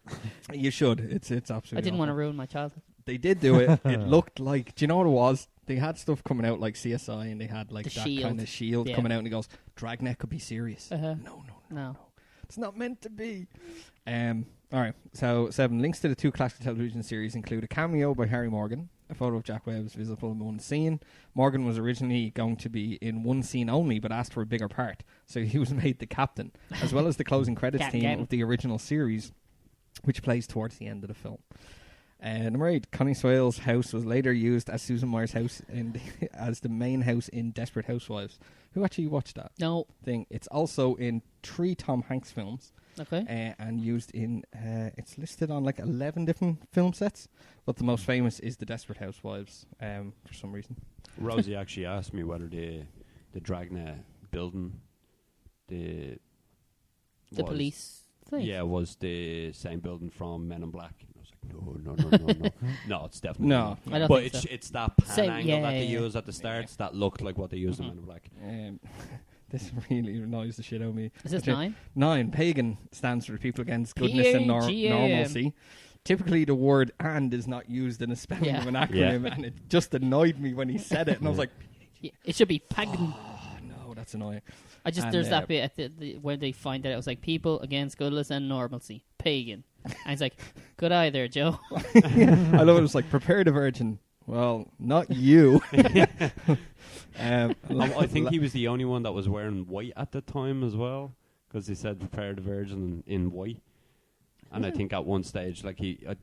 You should. It's absolutely. I didn't want to awful. ruin my childhood. They did do it. It looked like. Do you know what it was? They had stuff coming out like CSI, and they had like the that Shield. kind of Shield coming out, and he goes, "Dragnet could be serious." No. It's not meant to be. Alright, so 7. Links to the 2 classic television series include a cameo by Harry Morgan. A photo of Jack Webb is visible in one scene. Morgan was originally going to be in one scene only, but asked for a bigger part, so he was made the captain, as well as the closing credits theme of the original series, which plays towards the end of the film. Number 8, Connie Swale's house was later used as Susan Meyer's house as the main house in Desperate Housewives. Who actually watched that? No. Thing. It's also in 3 Tom Hanks films. Okay. And used in, it's listed on like 11 different film sets, but the most famous is the Desperate Housewives, for some reason. Rosie actually asked me whether the Dragnet building, the police thing. Yeah, was the same building from Men in Black. And I was like, no. No, it's definitely not. I don't but think so. It's that pan angle that they use at the start that looked like what they used in Men in Black. This really annoys the shit out of me. Is this 9? 9. Pagan stands for the people against goodness and normalcy. Typically, the word "and" is not used in a spelling of an acronym, and it just annoyed me when he said it, and I was like, it should be pagan. Oh, no, that's annoying. There's that bit at where they find that it was like people against goodness and normalcy, pagan. And it's like, good eye there, Joe. I love it. It's like, prepare the virgin. Well, not you. I think he was the only one that was wearing white at the time as well, because he said prepare the virgin in white. And I think at one stage, like he had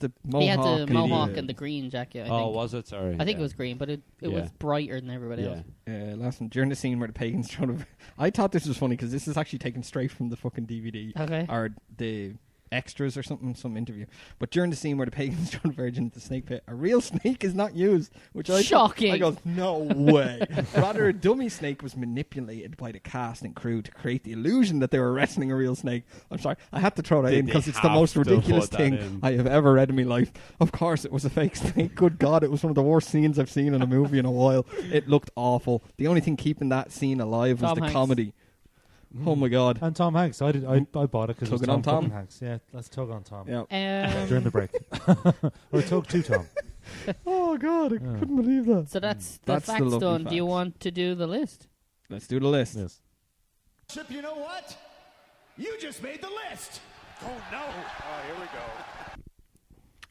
the mohawk. He had the mohawk and the green jacket. I think. Was it? Sorry. I think it was green, but it was brighter than everybody else. Last one, during the scene where the pagan's trying to... I thought this was funny because this is actually taken straight from the fucking DVD. Okay. Or the extras or something, some interview. But during the scene where the pagans throw the virgin into the snake pit, a real snake is not used, which Shocking. I go, no way. Rather, a dummy snake was manipulated by the cast and crew to create the illusion that they were wrestling a real snake. I'm sorry, I had to throw that in because it's the most ridiculous thing I have ever read in my life. Of course, it was a fake snake. Good God, it was one of the worst scenes I've seen in a movie in a while. It looked awful. The only thing keeping that scene alive was Tom the Hanks. comedy. Oh my God! And Tom Hanks. I bought it because it was Tug it on Tom? Hanks. Yeah, let's tug on Tom. Yeah. During the break. Or tug to Tom. Oh God, I couldn't believe that. So that's the facts lovely done. Do you facts. want to do the list? Let's do the list. Yes. You know what? You just made the list. Oh, no. Oh, here we go.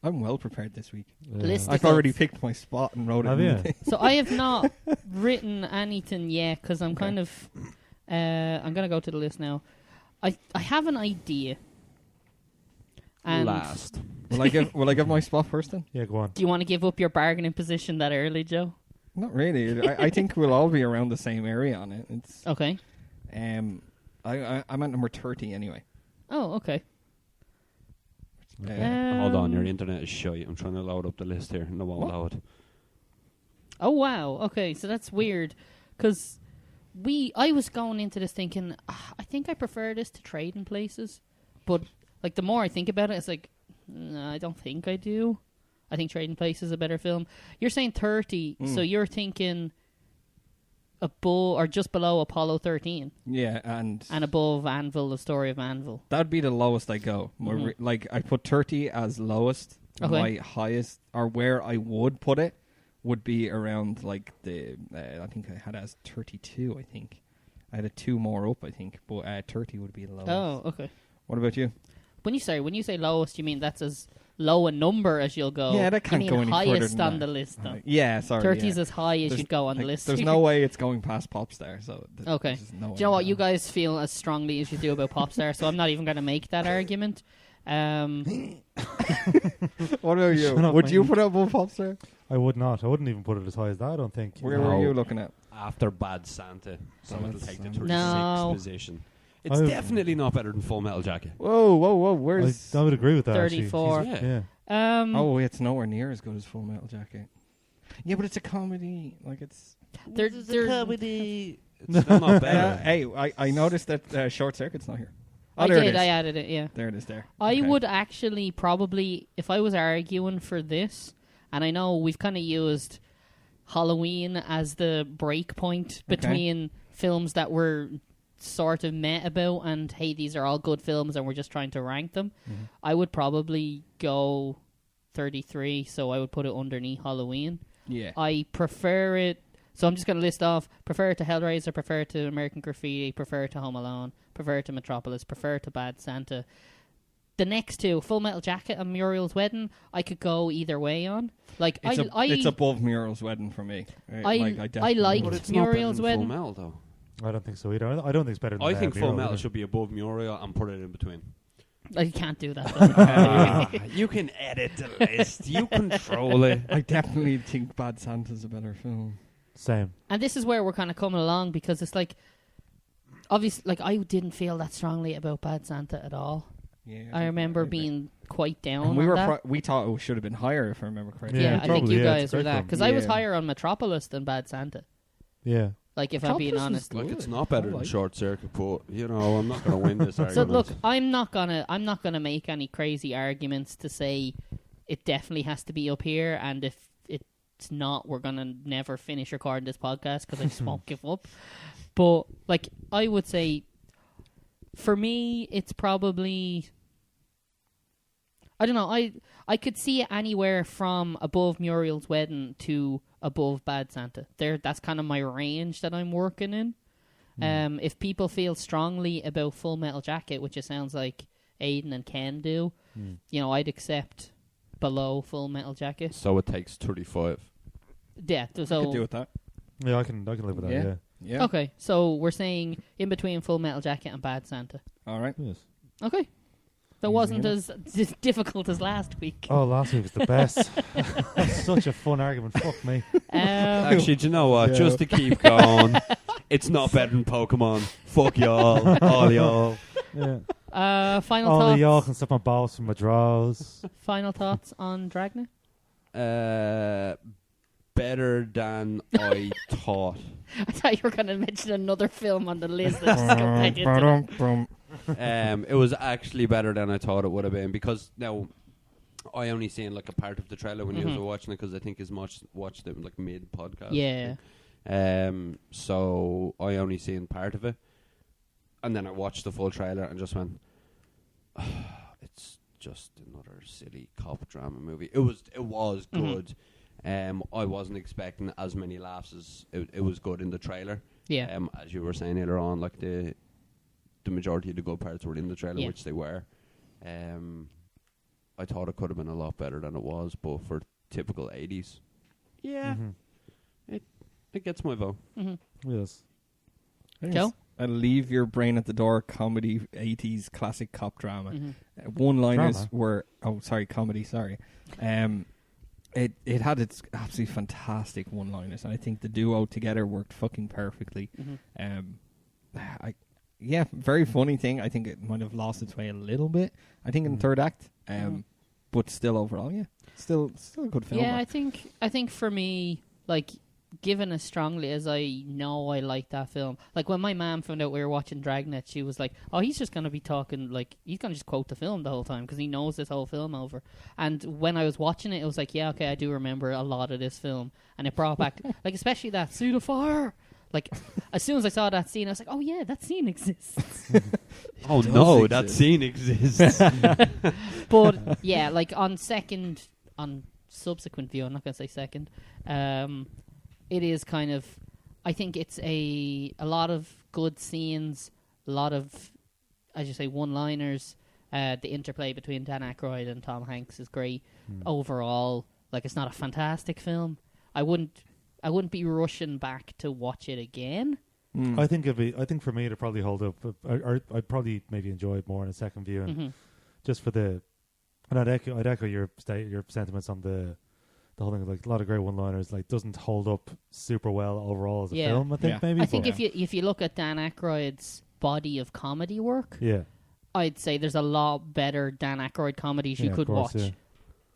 I'm well prepared this week. List I've already picked my spot and wrote it. Have in you? the thing. So I have not written anything yet because I'm kind of. I'm gonna go to the list now. I have an idea. And Last. Will I give my spot first then? Yeah, go on. do you want to give up your bargaining position that early, Joe? Not really. I think we'll all be around the same area on it. It's Okay. I'm at number 30 anyway. Oh, okay. Hold on, your internet is shite. I'm trying to load up the list here, and it won't load. Oh wow. Okay, so that's weird because I was going into this thinking I think I prefer this to Trading Places, but like the more I think about it, it's like no, I don't think I do. I think Trading Places is a better film. You're saying 30, so you're thinking above or just below Apollo 13 Yeah, and above Anvil, the story of Anvil. that'd be the lowest I go. Like I put 30 as lowest. Okay. My highest, or where I would put it, would be around like the. I think I had it as 32. I think I had a 2 more up. I think, but 30 would be the lowest. Oh, okay. What about you? When you say lowest, you mean that's as low a number as you'll go? Yeah, that can't you go mean any further highest than on that. the list, though. Yeah, sorry. 30 is yeah. as high as you'd go on the list. There's no way it's going past Popstar. So Okay. there's no Do way you know what? no. You guys feel as strongly as you do about Popstar, so I'm not even going to make that argument. What about you? Shut up, Would you mate. put it above Popstar? I would not. I wouldn't even put it as high as that, I don't think. Where No. were you looking at? After Bad Santa, so Bad it'll take the Santa. 36th No. position. It's I- definitely not better than Full Metal Jacket. Whoa! Where's? I would agree with that. 34. Actually. Yeah. Yeah. Oh, it's nowhere near as good as Full Metal Jacket. Yeah, but it's a comedy. Like it's. There- there- comedy. It's still not better. Hey, I noticed that Short Circuit's not here. Oh, I there did. it is. I added it. Yeah. There it is. There. I Okay. would actually probably, if I was arguing for this, and I know we've kind of used Halloween as the break point between films that we're sort of met about and, hey, these are all good films and we're just trying to rank them. I would probably go 33, so I would put it underneath Halloween. Yeah. I prefer it. So I'm just going to list off. Prefer it to Hellraiser, prefer it to American Graffiti, prefer it to Home Alone, prefer it to Metropolis, prefer it to Bad Santa. The next two, Full Metal Jacket and Muriel's Wedding, I could go either way on. Like It's above Muriel's Wedding for me. I definitely liked would. But it's not better Muriel's than Wedding. Full Metal, though. I don't think so either. I don't think it's better than I think Full Muriel Metal either. should be above Muriel and put it in between. You can't do that. You can edit the list. You control it. I definitely think Bad Santa's a better film. Same. And this is where we're kind of coming along because it's like, obviously, like I didn't feel that strongly about Bad Santa at all. Yeah, I remember being quite down And we on were that. we thought it should have been higher if I remember correctly. Yeah, I think probably, you yeah, it's guys a were great that film. because I was Yeah. higher on Metropolis than Bad Santa. Yeah. Like if I'm being Metropolis is honest. Like good. it's not better I than like Short Circuit, but you know I'm not going to win this So argument. look, I'm not gonna make any crazy arguments to say it definitely has to be up here, and if it's not, we're gonna never finish recording this podcast because I just won't give up. But like I would say, for me, it's probably I don't know. I could see it anywhere from above Muriel's Wedding to above Bad Santa. That's kind of my range that I'm working in. If people feel strongly about Full Metal Jacket, which it sounds like Aiden and Ken do, you know, I'd accept below Full Metal Jacket. So it takes 35. Yeah, I so could do with that. Yeah, I can live with that, Yeah. yeah. Yeah. okay, so we're saying in between Full Metal Jacket and Bad Santa. All right. Yes. Okay, that Easy wasn't enough. as difficult as last week. Oh, last week was the best. That's such a fun argument. Fuck me. Actually, do you know what? Yeah. Just to keep going, it's not better than Pokemon. Fuck y'all. All y'all. Yeah. Final Only thoughts. y'all can stop my balls from my drawers. Final thoughts on Dragnet? Better than I thought. I thought you were going to mention another film on the list. That just got back into that. It was actually better than I thought it would have been, because now I only seen like a part of the trailer when you were watching it, because I think watched it like mid podcast. Yeah. So I only seen part of it, and then I watched the full trailer and just went, it's just another silly cop drama movie. It was good. I wasn't expecting as many laughs as it was good in the trailer. Yeah. As you were saying earlier on, like the majority of the good parts were in the trailer, which they were. I thought it could have been a lot better than it was, but for typical 80s, it gets my vote. Yes. Joe? Leave your brain at the door. Comedy, 80s classic cop drama. One-liners were comedy. Sorry. It had its absolutely fantastic one-liners, and I think the duo together worked fucking perfectly. Very funny thing. I think it might have lost its way a little bit, I think, in the third act. But still, overall, still a good film. Yeah, I think for me, like, given as strongly as I know I like that film, like when my mom found out we were watching Dragnet, she was like, "Oh, he's just gonna be talking, like he's gonna just quote the film the whole time because he knows this whole film over." And when I was watching it, it was like, "Yeah, okay, I do remember a lot of this film," and it brought back, like, especially that suit of fire. Like, as soon as I saw that scene, I was like, "Oh yeah, that scene exists." Oh no, that scene exists. But yeah, like on subsequent view, I'm not gonna say second. It is kind of, I think it's a lot of good scenes, a lot of, as you say, one-liners. The interplay between Dan Aykroyd and Tom Hanks is great. Overall, like, it's not a fantastic film. I wouldn't be rushing back to watch it again. I think for me it'd probably hold up. I'd probably maybe enjoy it more in a second viewing, just for the. And I'd echo your sentiments on the whole thing. Like, a lot of great one-liners. Like, doesn't hold up super well overall as a film. I think maybe. I think if you look at Dan Aykroyd's body of comedy work, I'd say there's a lot better Dan Aykroyd comedies you could watch,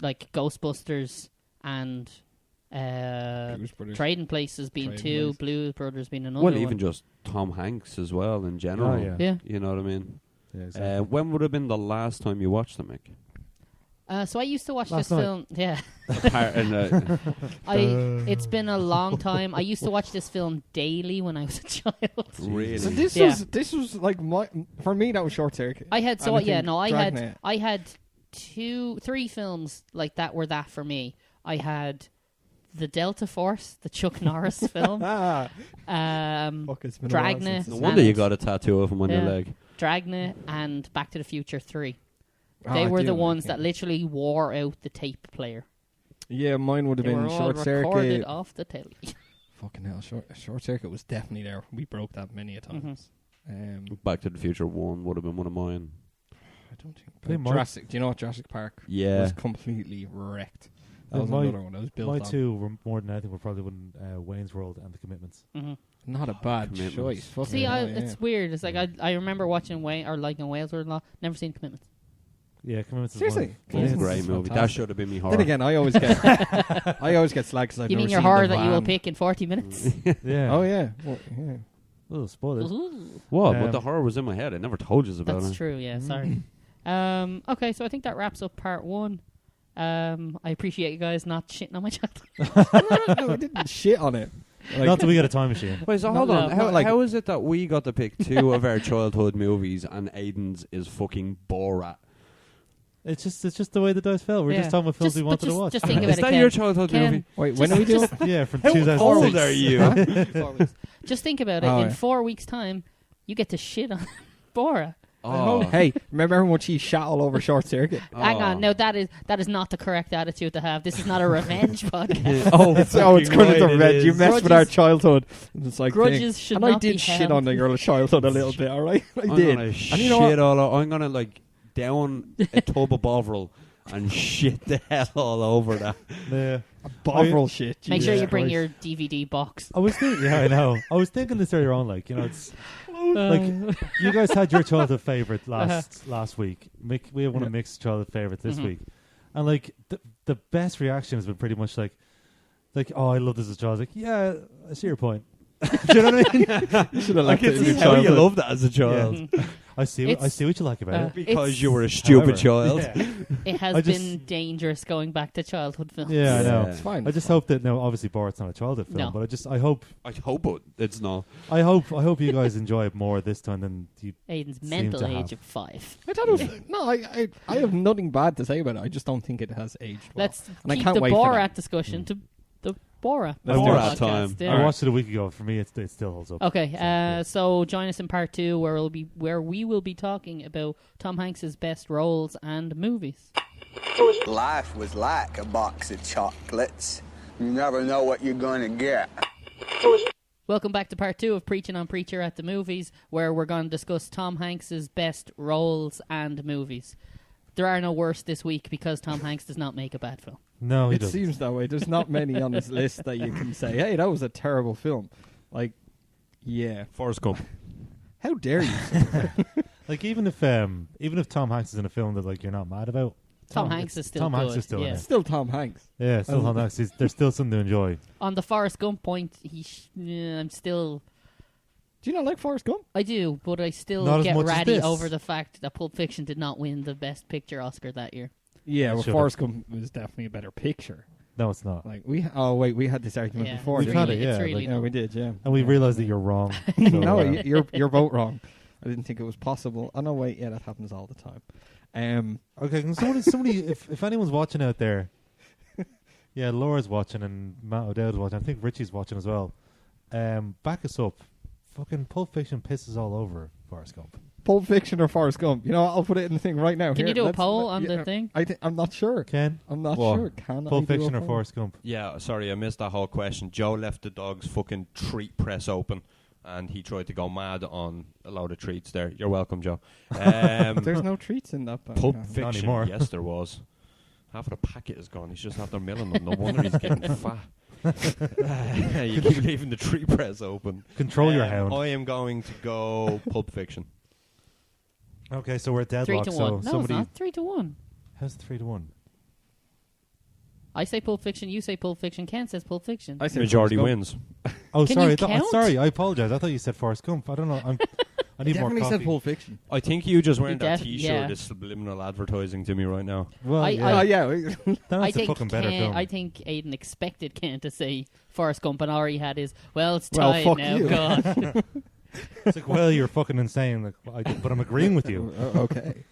like Ghostbusters and Trading Places being two, Blues Brothers being another. Well, even just Tom Hanks as well in general. You know what I mean? Yeah, exactly. When would have been the last time you watched them, Mick? So I used to watch Last this night. film. Yeah. It's been a long time. I used to watch this film daily when I was a child. Really? So this was like for me, that was Short Circuit. I had Dragnet. I had 3 films like that were that for me. I had the Delta Force, the Chuck Norris film. It's been Dragnet. No wonder you got a tattoo of him on your leg. Dragnet and Back to the Future 3. Oh, They I were do the like ones it. that literally wore out the tape player. Yeah, mine would have They been were all Short recorded Circuit. off the telly. Fucking hell, Short Circuit was definitely there. We broke that many a times. Back to the Future 1 would have been one of mine. I don't think. They might- Jurassic. Do you know what Jurassic Park? Yeah. Was completely wrecked. That Yeah, was another one that was built My on. two were more than anything were probably Wayne's World and The Commitments. Not a bad Commitments. choice. Fucking See, hell, it's weird. It's like I remember watching liking Wales World a lot. Never seen Commitments. Yeah, Commitments. Seriously? It's a great movie. That should have been me horror. Then again, I always get slag because I've You never mean your seen horror The that you will Van. pick in 40 minutes? Yeah. Oh yeah. Well, yeah. Oh, spoilers. What? But the horror was in my head. I never told you about That's it. true, yeah, sorry. Okay, so I think that wraps up part 1. I appreciate you guys not shitting on my childhood. No, I didn't shit on it. Like, Not that we got a time machine. Wait, so Not hold on. like- How, not like- how is it that we got to pick 2 of our childhood movies and Aiden's is fucking Borat? It's just the way the dice fell. We're just talking about films we wanted to watch. Just think about Is it, that Ken. your childhood Ken, movie? Wait, when are we doing? Yeah, from How 2006. old are you? 4 weeks. Just think about it. Oh, In yeah. 4 weeks' time, you get to shit on Bora. Oh. Hey, remember how much he shot all over Short Circuit? Hang on, no, that is not the correct attitude to have. This is not a revenge podcast. It's kind of the red. You mess with our childhood. It's like Grudges thing. should And I not be did shit held. on the girl's childhood a little bit. All right, I I'm did. gonna And shit you know what? I'm gonna like down a tub of Bovril and shit the hell all over that. Yeah. Bovril shit. Make sure Jesus you bring Christ. your DVD box. I was thinking, I know. I was thinking this earlier on, like, it's like you guys had your childhood favorite last week. Mick, we have one of Mick's childhood favorites this week, and like the best reaction has been pretty much like, oh, I love this as a child. I was like, yeah, I see your point. Do you know what I mean? You should have left it in your How you childhood. loved that as a child. I see what you like about it. Because you were a stupid child. Yeah. It has been dangerous going back to childhood films. Yeah, I know. It's fine. I just hope that obviously Borat's not a childhood film, No. but I hope it's not. I hope you guys enjoy it more this time than you. Aiden's seem mental to age have. of 5. I thought it was no. I have nothing bad to say about it. I just don't think it has aged well. Let's And I keep can't the wait for Borat that. discussion to the Borat. Borat podcast. time. Yeah. I watched it a week ago. For me, it still holds up. Okay, so join us in part 2 where we will be talking about Tom Hanks's best roles and movies. Life was like a box of chocolates. You never know what you're going to get. Welcome back to part 2 of Preachin' on Preacher at the Movies, where we're going to discuss Tom Hanks's best roles and movies. There are no worse this week because Tom Hanks does not make a bad film. No, he It doesn't. seems that way. There's not many on this list that you can say, hey, that was a terrible film. Like, yeah. Forrest Gump. How dare you? Like even if Tom Hanks is in a film that like you're not mad about, Tom Hanks is still Tom good. Hanks is still in yeah. it. Still Tom Hanks. Yeah, still Tom Hanks. There's still something to enjoy. On the Forrest Gump point, I'm still... Do you not like Forrest Gump? I do, but I still Not as get much as ratty this. over the fact that Pulp Fiction did not win the Best Picture Oscar that year. Yeah, well, Should've. Forrest Gump was definitely a better picture. No, it's not. Like we had this argument Yeah, before. We've didn't had we? it, yeah, It's really like- Yeah, we did. Yeah, And we yeah. realised that you're wrong. So, No, you're both wrong. I didn't think it was possible. Oh no, wait, yeah, that happens all the time. Okay, can somebody if anyone's watching out there, yeah, Laura's watching and Matt O'Dowd's watching. I think Richie's watching as well. Back us up. Fucking Pulp Fiction pisses all over Forrest Gump. Pulp Fiction or Forrest Gump? You know, I'll put it in the thing right now. Can you Here, do a let's- poll let- on yeah, the thing? I'm not sure. Ken? I'm not What? sure. Can Pulp I do Fiction a or poll? Forrest Gump? Yeah, sorry, I missed that whole question. Joe left the dog's fucking treat press open, and he tried to go mad on a load of treats there. You're welcome, Joe. There's no treats in that. Pulp podcast. Not Fiction, anymore. yes, there was. Half of the packet is gone. He's just after milling them. No wonder he's getting fat. You keep leaving the tree press open. Control your hound. I am going to go Pulp Fiction. Okay, so we're at 3 deadlock. to 1. So No, somebody. it's not. 3 to 1. How's it 3-1? I say Pulp Fiction, you say Pulp Fiction, Ken says Pulp Fiction. I say Majority Forrest Gump. wins. Oh, Can sorry. you count? Sorry, I apologize. I thought you said Forrest Gump. I don't know. I need more Definitely coffee. said Pulp Fiction. I think you just wearing that def- T-shirt yeah. is subliminal advertising to me right now. Well, I- yeah. Yeah. Then I it's a think fucking better film. I think Aiden expected Ken to say Forrest Gump, and all he had is, well, it's Well, tied fuck now. you. God. It's like, well, you're fucking insane. Like, but I'm agreeing with you. Okay.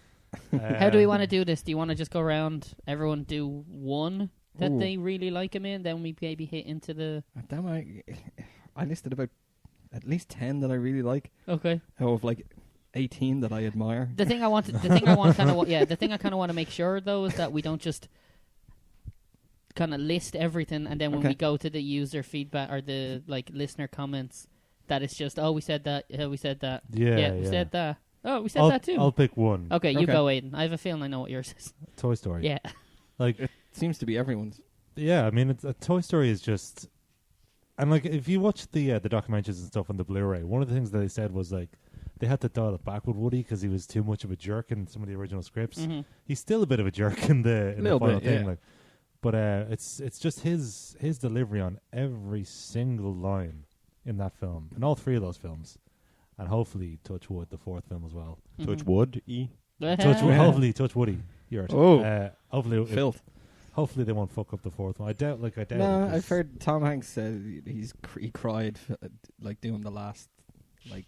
How do we want to do this? Do you want to just go around, everyone do one that Ooh. they really like him in, then we maybe hit into the... Damn, I listed about at least 10 that I really like. Okay. Out of like 18 that I admire. The thing I want kind of want to make sure though is that we don't just kind of list everything, and then when we go to the user feedback or the like listener comments, that it's just we said that, we said that, Yeah, we yeah. said that. Oh, we said that too. I'll pick one. Okay, you Okay. go, Aiden. I have a feeling I know what yours is. Toy Story. Yeah. Like, Seems to be everyone's. yeah, I mean, Toy Story is just... And, like, if you watch the documentaries and stuff on the Blu-ray, one of the things that they said was, like, they had to dial it back with Woody because he was too much of a jerk in some of the original scripts. Mhm. He's still a bit of a jerk in the Little final bit, thing. yeah. Like, but it's just his delivery on every single line in that film, in all three of those films. And hopefully, touch wood, the fourth film as well. Touch wood, Hopefully, touch Woody. You're hopefully, Filth. hopefully they won't fuck up the fourth one. I doubt it. No, 'cause I've heard Tom Hanks said he cried like doing the last like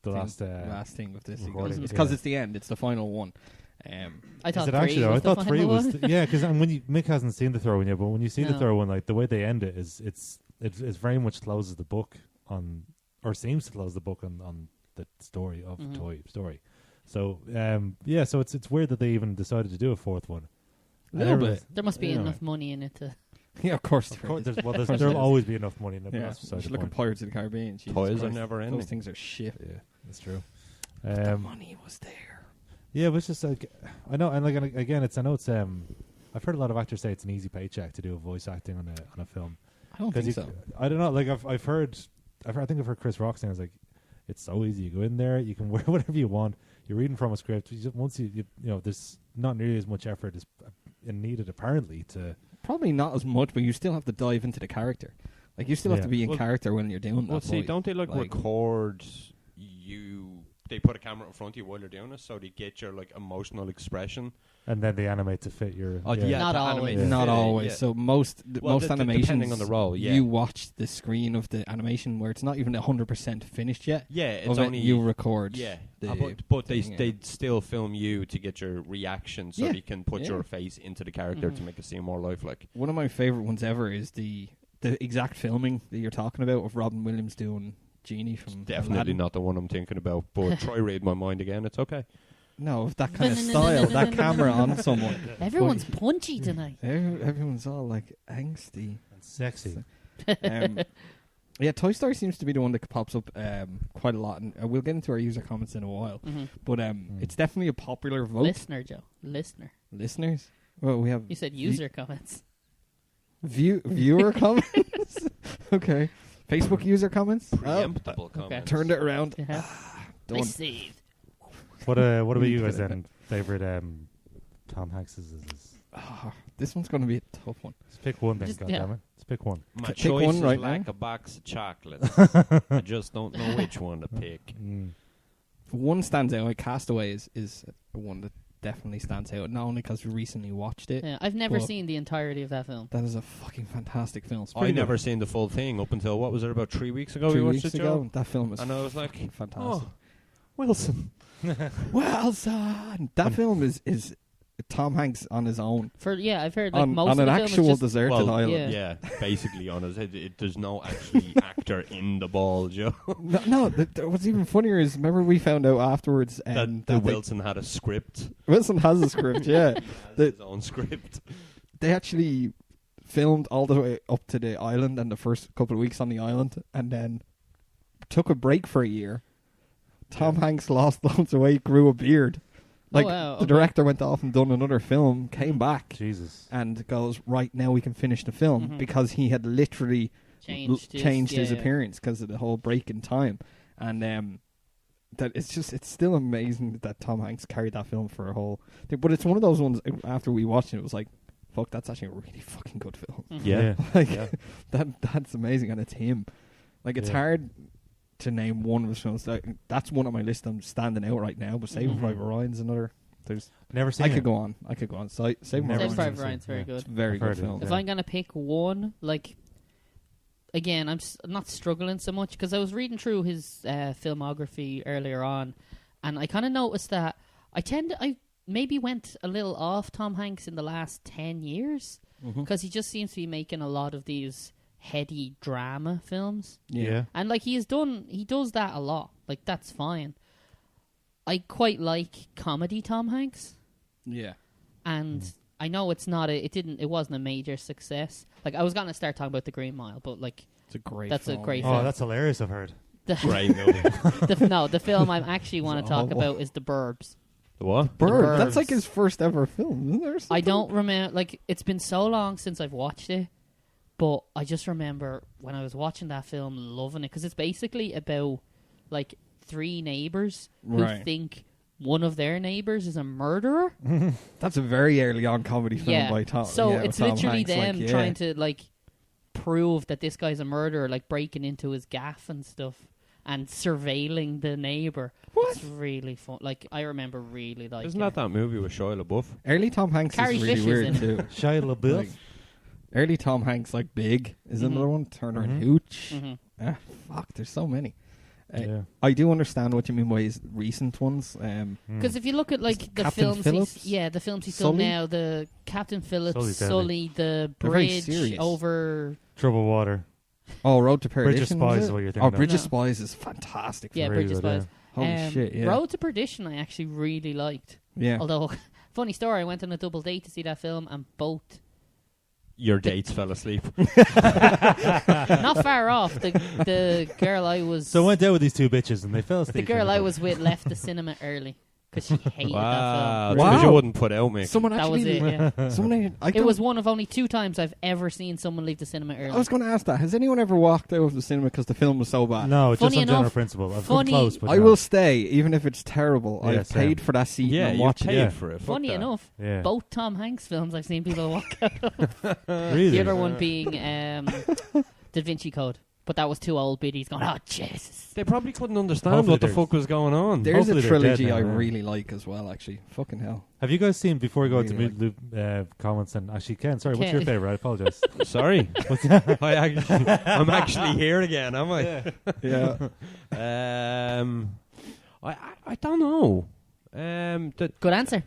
the thing, last thing with this. He recording, goes, it's because yeah. it's the end. It's the final one. I thought Is it 3 actually? was I the thought 3 final was one. yeah. Because when Mick hasn't seen the third one yet, but when you see the No. third one, like the way they end it is it's very much closes the book on, or seems to close the book on the story of Toy Story. So yeah, so it's weird that they even decided to do a fourth one. A little bit. There must be Anyway. enough money in it to... Yeah, of course. Of course, there is. there'll always be enough money in it. but Yeah, that's beside just the look at point. Pirates of the Caribbean. Jesus Toys are Christ. never ending. Those things are shit. Yeah, that's true. The money was there. Yeah, but it's just like I know, and like again, I know it's I've heard a lot of actors say it's an easy paycheck to do voice acting on a film. I don't think so. I don't know. Like I've heard I think I've heard Chris Rock saying, I was like, it's so easy. You go in there, you can wear whatever you want. You're reading from a script. Once you know, there's not nearly as much effort as needed apparently to. Probably not as much, but you still have to dive into the character. Like you still have to be in character when you're doing that. Well, see, don't they like record you? They put a camera in front of you while you're doing it, so they get your like emotional expression, and then they animate to fit your. Not always. Not always. So most animations, depending on the role, you watch the screen of the animation where it's not even 100% finished yet. Yeah, it's only you record. Yeah, but they still film you to get your reaction, so they can put your face into the character to make it seem more lifelike. One of my favorite ones ever is the exact filming that you're talking about of Robin Williams doing Genie from definitely Aladdin. Not the one I'm thinking about, but try read my mind again. It's okay. No, that kind of style, that camera on someone. Everyone's punchy tonight. Everyone's all like angsty and sexy. Yeah, Toy Story seems to be the one that pops up quite a lot, and we'll get into our user comments in a while. But it's definitely a popular vote. Listener, Joe. Listeners. Well, we have. You said user comments. Viewer comments. Okay. Facebook user comments. Preemptible comments. Okay. Turned it around. I saved. What about you guys then? Favorite Tom Hanks's? This one's going to be a tough one. Let's pick one then, goddammit. Let's pick one. My pick choice one is right like now. a box of chocolates. I just don't know which one to pick. One stands out. Castaway is one that definitely stands out, not only because we recently watched it. Yeah, I've never seen the entirety of that film. That is a fucking fantastic film. I never seen the full thing up until, what was it, about 3 weeks ago? 3 we watched weeks it, ago. Joe? That film is and I was like, fantastic. Oh, Wilson. Wilson. That film is Tom Hanks on his own. I've heard like most on of an the actual film is deserted island. Yeah, basically on his head. There's no actually actor in the ball, Joe. No, what's even funnier is, remember we found out afterwards that Wilson had a script. Wilson has a script, yeah. His own script. They actually filmed all the way up to the island and the first couple of weeks on the island, and then took a break for a year. Tom Hanks lost loads of weight, grew a beard. The director went off and done another film, came back, and goes, right, now we can finish the film, because he had literally changed his appearance because of the whole break in time. And that it's still amazing that Tom Hanks carried that film for a whole thing. But it's one of those ones, after we watched it, it was like, fuck, that's actually a really fucking good film. Yeah. That's amazing, and it's him. Like, it's hard to name one of his films. That's one on my list. I'm standing out right now. But Saving Private Ryan's another. There's never seen. I could go on. Saving Private Ryan's very good. It's a very good film. If I'm gonna pick one, like, again, I'm not struggling so much because I was reading through his filmography earlier on, and I kind of noticed that I maybe went a little off Tom Hanks in the last 10 years because he just seems to be making a lot of these heady drama films. Yeah. And like he does that a lot. Like, that's fine. I quite like comedy Tom Hanks. Yeah. And I know it wasn't a major success. Like, I was gonna start talking about The Green Mile, but like it's a great that's film. A great film. film. That's hilarious, I've heard. Great movie. The film I actually want to talk about is The Burbs. The what? Burbs. That's like his first ever film, isn't there? I don't remember, like, it's been so long since I've watched it. But I just remember when I was watching that film, loving it, because it's basically about like 3 neighbours who think one of their neighbours is a murderer. That's a very early on comedy film by Tom. So it's Tom literally Hanks, them trying to like prove that this guy's a murderer, like breaking into his gaff and stuff and surveilling the neighbour. What? It's really fun. Like, I remember really liking. Isn't that movie with Shia LaBeouf? Early Tom Hanks Carrie is really Fisher's weird in it. too. Shia LaBeouf. Like, early Tom Hanks, like Big, is another one. Turner and Hooch. Fuck, there's so many. I do understand what you mean by his recent ones. Because if you look at like the Captain films, Phillips? the films he's done now, the Captain Phillips, Sully, the bridge over Troubled Water. Oh, Road to Perdition. Bridge of Spies is what you're thinking of. Bridge of Spies is fantastic. Yeah, Bridge of Spies. Holy shit, yeah. Road to Perdition I actually really liked. Yeah. Although, funny story, I went on a double date to see that film and both your dates fell asleep. Not far off. The girl I was... So I went out with these 2 bitches and they fell asleep. The girl I was with left the cinema early. because she hated that Wow, film. that's because you wouldn't put out, Mick. Someone That actually. was it, yeah. Someone, It was one of only 2 times I've ever seen someone leave the cinema early. I was going to ask that. Has anyone ever walked out of the cinema because the film was so bad? No, just Funny on general enough, principle. I've funny- come close, but I no. will stay, even if it's terrible. Yeah, I've paid for that seat Yeah, and you watch paid it. for it. Fuck Funny that. enough, Yeah. both Tom Hanks films I've seen people walk out of. Really? The other one being Da Vinci Code. But that was too old biddies going, oh, Jesus. They probably couldn't understand Hopefully what the there's- fuck was going on. There's Hopefully a they're trilogy dead now, I yeah. really like as well, actually. Fucking hell. Have you guys seen, before we go Really to comments, and actually, Ken, sorry, what's your Ken. favourite? I apologize. Sorry. I'm actually here again, am I? Yeah. I don't know. Good answer.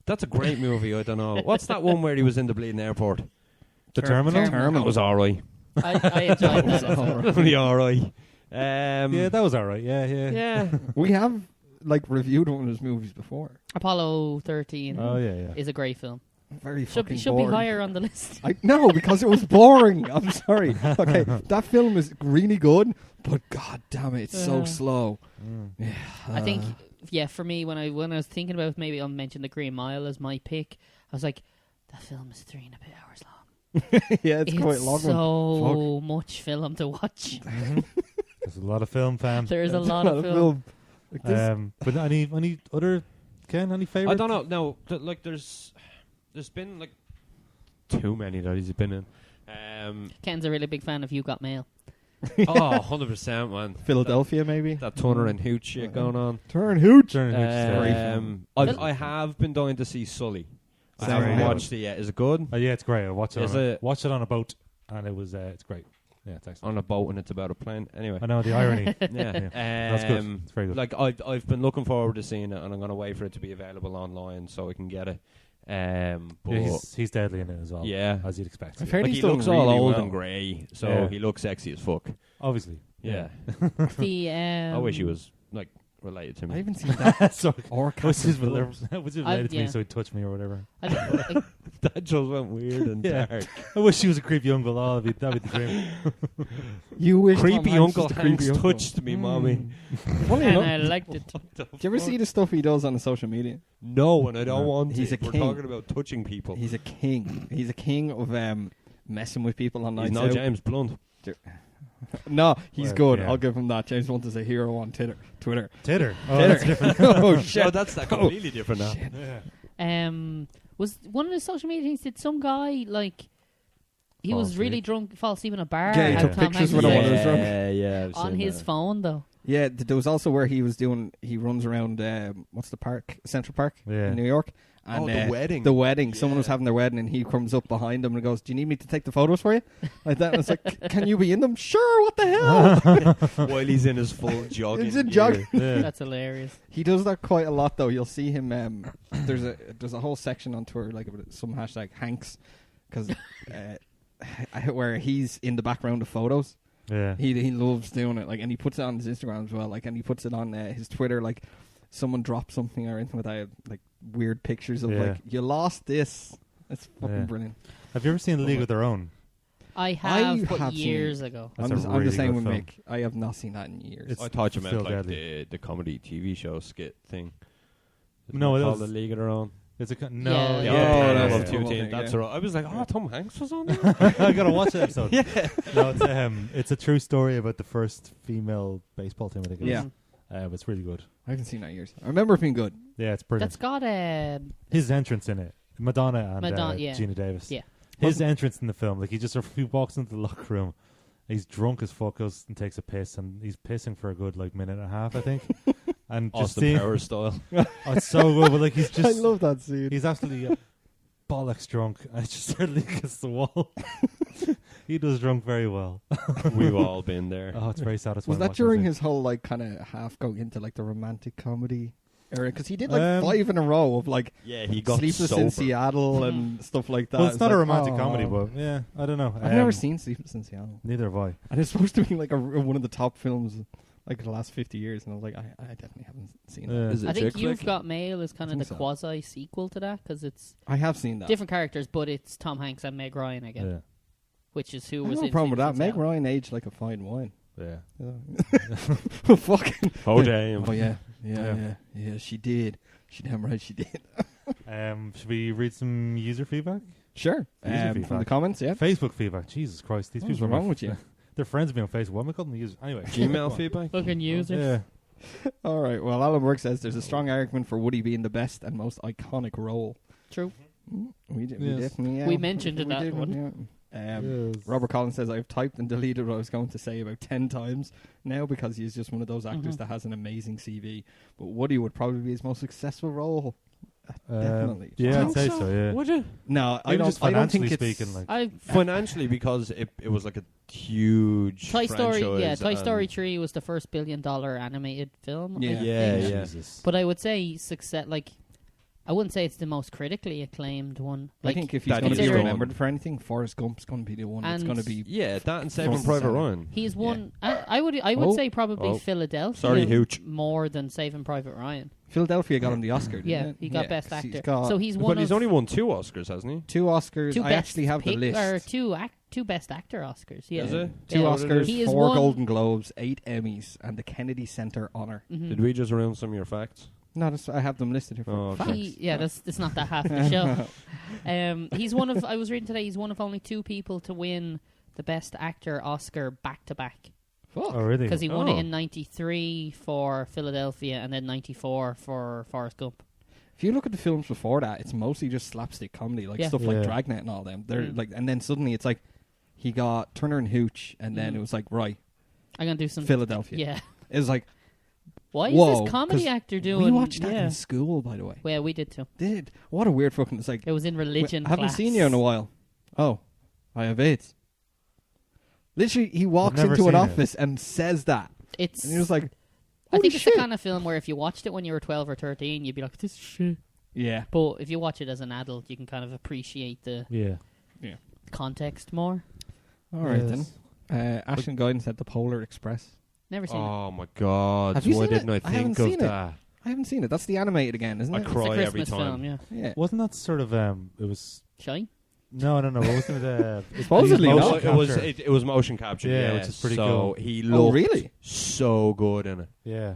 That's a great movie. I don't know. What's that one where he was in the bleeding airport? The Terminal? That was alright. I enjoyed that. Really alright. Yeah, that was alright. Yeah. Yeah. We have reviewed one of his movies before. Apollo 13 Oh, yeah. is a great film. Very Should fucking be boring. higher on the list. No, because it was boring. I'm sorry. Okay, that film is really good, but god damn it, it's so slow. Yeah, I think, for me, when I was thinking about maybe I'll mention The Green Mile as my pick, I was like, that film is 3.5 hours long. yeah, it's quite long. So much film to watch. There's a lot of film, fam. There's a lot of film. Like this. But any other, Ken, any favourite? I don't know. No, there's been too many that he's been in. Ken's a really big fan of You Got Mail. 100%, man. Philadelphia, maybe. That Turner and Hooch shit going on. Turn hooch. I have been dying to see Sully. I Same haven't here. watched it yet. Is it good? Oh, yeah, it's great. I watched it. Is it- Watched it on a boat, and it was. It's great. Yeah, it's excellent. On a boat and it's about a plane. Anyway. I know the irony. Yeah. That's good. It's very good. I've been looking forward to seeing it, and I'm going to wait for it to be available online so I can get it. But Yeah, he's deadly in it as well. Yeah. As you'd expect. I've heard he he's done looks all really old well. and grey, so Yeah. he looks sexy as fuck. Obviously. Yeah. The I wish he was related to me. I haven't seen that. Sorry. Or Was his Films. related to me, so he'd touch me or whatever. That just went weird and Yeah. dark. I wish he was a creepy uncle. Oh, that'd be the dream. You wish Creepy Tom Uncle was the Hanks creepy uncle. touched me, mommy. Funny and enough, I liked it. do you ever see the stuff he does on the social media? No, and I don't No. want He's it. a We're king. talking about touching people. He's a king. He's a king of messing with people on He's nights no out. James Blunt. No, he's Well, good. yeah. I'll give him that. James Blunt is a hero on Twitter. Titter. Oh, Titter. that's different. Oh shit! Oh, that's completely different now. Yeah. Was one of the social media things, did some guy, he Fall was really asleep. drunk, fall asleep in a bar? Yeah, he had took Tom pictures Hanks with him there when he was drunk. Yeah, I've on seen his that. phone, though. Yeah, there was also where he runs around. What's the park? Central Park Yeah. in New York. And, the wedding. The wedding. Someone was Yeah. having their wedding, and he comes up behind them and goes, "Do you need me to take the photos for you?" Like that. And it's like, "Can you be in them?" Sure. What the hell? While he's in his full jogging. He's in gear. jogging. Yeah. That's hilarious. He does that quite a lot, though. You'll see him. There's a whole section on Twitter, about some hashtag Hanks, because where he's in the background of photos. Yeah. He loves doing it. And he puts it on his Instagram as well. And he puts it on his Twitter. Someone dropped something or anything with that, weird pictures of Yeah. you lost this. It's fucking Yeah. brilliant. Have you ever seen League of Their Own? I have, but have seen years it. ago. That's I'm a the really same good with film. Mick. I have not seen that in years. It's I thought you meant still deadly. the comedy TV show skit thing. No, it called was- The League of Their Own. It's a no. Yeah. Yeah, Yeah, that's Love the Two whole Team. thing, That's yeah. right. I was like, Tom Hanks was on there. I gotta watch that episode. Yeah. No, it's a true story about the first female baseball team. I think. It Yeah. is. But it's really good. I haven't seen that in years. I remember it being good. Yeah, it's brilliant. That's got His entrance in it, Madonna and yeah. Gina Davis. Yeah. His entrance in the film, he walks into the locker room, he's drunk as fuck, goes and takes a piss, and he's pissing for a good minute and a half, I think. And just Austin seeing, Powers style. oh, it's so good, but he's just, I love that scene. he's absolutely bollocks drunk, and it's just certainly against the wall. He does drunk very well. We've all been there. Oh, it's very satisfying. Was that watching during it. his whole kind of half going into the romantic comedy era? Because he did 5 in a row of Yeah, he got Sleepless sober. in Seattle and stuff like that. Well, it's not a romantic oh. comedy, but yeah, I don't know. I've never seen Sleepless in Seattle, Neither have I. and it's supposed to be one of the top films the last 50 years, and I was like, I definitely haven't seen that. Yeah. Is it I think chick You've flick? Got Mail is kind I of the think so. quasi sequel to that because it's I have seen that. different characters, but it's Tom Hanks and Meg Ryan again, Yeah. which is who I have was no in problem with that. Sleepless in Meg Seattle. Ryan aged like a fine wine. Yeah. Fucking. Oh, damn. Oh yeah. Yeah, she did. She damn right she did. Should we read some user feedback? Sure. From the comments, yeah. Facebook feedback. Jesus Christ, these people are wrong with you. They're friends with me on Facebook. What am I calling them users? Anyway, Gmail feedback. Fucking users. Yeah. All right. Well, Alan Burke says there's a strong argument for Woody being the best and most iconic role. True. We definitely. We mentioned that one. Yeah. Robert Collins says I've typed and deleted what I was going to say about 10 times now because he's just one of those actors that has an amazing CV. But Woody would probably be his most successful role. Definitely. Yeah, I'd say so. Yeah. Would you? No, I don't think it's speaking, financially because it was like a huge Toy Story. franchise Yeah, Toy and Story 3 was the first $1 billion animated film. Yeah. Jesus. But I would say success. Like, I wouldn't say it's the most critically acclaimed one. I think if he's going to be remembered for anything, Forrest Gump's going to be the one that's going to be. Yeah, that and Saving Private Ryan. He's one. Yeah. I would say probably Philadelphia. Sorry, Hooch. More than Saving Private Ryan. Philadelphia got him the Oscar. Didn't it? He got Best Actor. So he's one. But he's only won 2 Oscars, hasn't he? 2 Oscars. I actually have the list. Or two Best Actor Oscars. Yeah. Is it? 2 Oscars, he 4 Golden Globes, 8 Emmys, and the Kennedy Center honor. Mm-hmm. Did we just ruin some of your facts? No, I have them listed here for facts. That's not that half the show. He's one of. I was reading today. He's one of only 2 people to win the Best Actor Oscar back to back. Oh, really? Because he won it in '93 for Philadelphia and then '94 for Forrest Gump. If you look at the films before that, it's mostly just slapstick comedy, like stuff like Dragnet and all them. They're like, and then suddenly it's like he got Turner and Hooch, and then it was like, right, I'm gonna do some Philadelphia. Yeah, it was like, why is this comedy actor doing? We watched that in school, by the way. Well, we did too. What a weird fucking. It's like it was in religion. I haven't seen you in a while. Oh, I have AIDS. Literally, he walks into an office and says that. And he was like, I think it's the kind of film where if you watched it when you were 12 or 13, you'd be like, this is shit. Yeah. But if you watch it as an adult, you can kind of appreciate the context more. All right, then. Ashton Guyton said The Polar Express. Never seen it. Oh, my God. Have you Why seen didn't it? I think of that? I haven't seen it. That's the animated again, isn't it? I cry every Christmas time. Film, yeah. Wasn't that sort of it was Shine? No. Wasn't it? Supposedly not. It was motion capture. Yeah, which is pretty cool. So he looked really so good in it. Yeah.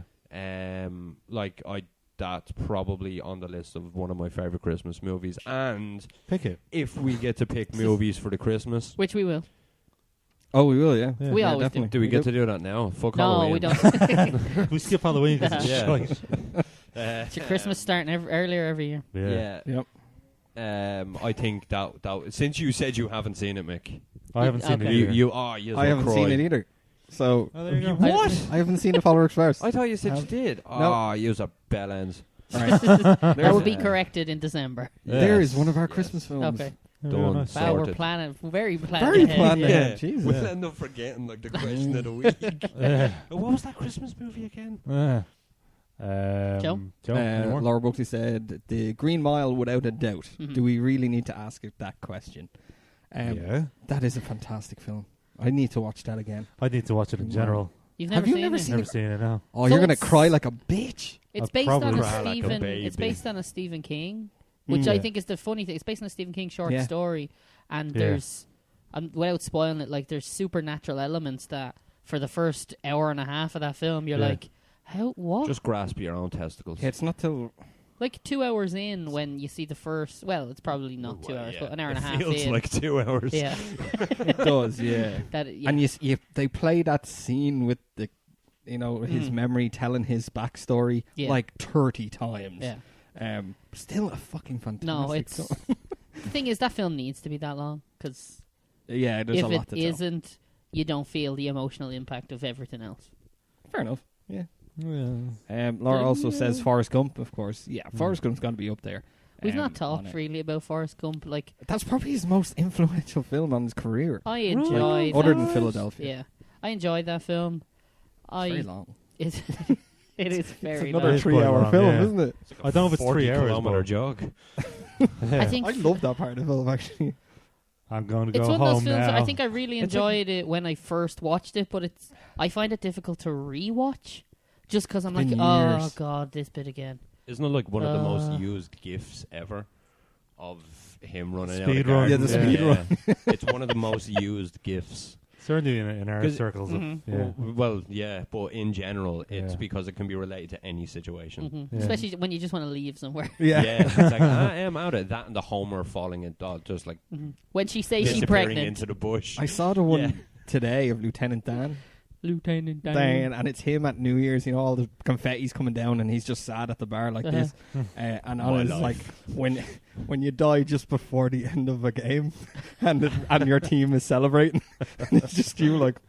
That's probably on the list of one of my favorite Christmas movies. And pick it if we get to pick movies for the Christmas, which we will. Oh, we will, yeah. We always definitely. Do we get to do that now? Fuck no, Halloween. we don't. We skip Halloween because it's shite. It's your Christmas starting earlier every year. Yeah. Yep. I think that since you said you haven't seen it, Mick, I haven't seen it either. I haven't seen it either. So what? I haven't seen The Polar Express. I thought you said you did. No. You're a bellends. Right. That will be corrected in December. There is one of our Christmas films. Okay. Done. Wow, we're planning. Very planned. Very ahead. planned. Yeah. Jesus. We'll end up forgetting like the question of the week. What was that Christmas movie again? Joe? Laura Buckley said The Green Mile, without a doubt. Mm-hmm. Do we really need to ask it that question? That is a fantastic film. I need to watch that again. I need to watch it in general. You've never seen it? Never seen it, no. Oh, you're going to cry like a bitch. It's based on It's based on a Stephen King, which I think is the funny thing. It's based on a Stephen King short story, and there's, without spoiling it, like there's supernatural elements that for the first hour and a half of that film, you're like, how? What? Just grasp your own testicles. Yeah, it's not till like 2 hours in when you see the first. Well, it's probably not 2 hours, but an hour and a half. Feels in. like 2 hours. Yeah, it does. Yeah, and they play that scene with the, his memory telling his backstory like 30 times. Yeah. Still a fucking fantastic. No, it's the thing is that film needs to be that long because there's a lot to tell. If it isn't, you don't feel the emotional impact of everything else. Fair enough. Yeah. Laura also says Forrest Gump, of course. Yeah, Forrest Gump's going to be up there. We've not talked really about Forrest Gump. Like that's probably his most influential film on his career. I enjoyed other than Philadelphia. Yeah, I enjoyed that film. It's very long. It is very long. It's another 3-hour film, isn't it? I don't know if it's 3 hours. But jog. I think I love that part of the film actually. I'm going to it's go one home of those films now. I think I really enjoyed it when I first watched it, but I find it difficult to rewatch just because I'm like, oh god, this bit again. Isn't it like one of the most used GIFs ever of him running speed out run. of the speed run. It's one of the most used GIFs. Certainly in our 'Cause- circles. Well, yeah, but in general, it's because it can be related to any situation. Especially when you just want to leave somewhere. Yeah, it's like I am out of that, and the Homer falling in just like When she says she's disappearing pregnant. into the bush. I saw the one today of Lieutenant Dan. Lieutenant Dan, and it's him at New Year's. You know, all the confetti's coming down, and he's just sad at the bar like this. And Anna's like, when you die just before the end of a game, and your team is celebrating, and it's just you like.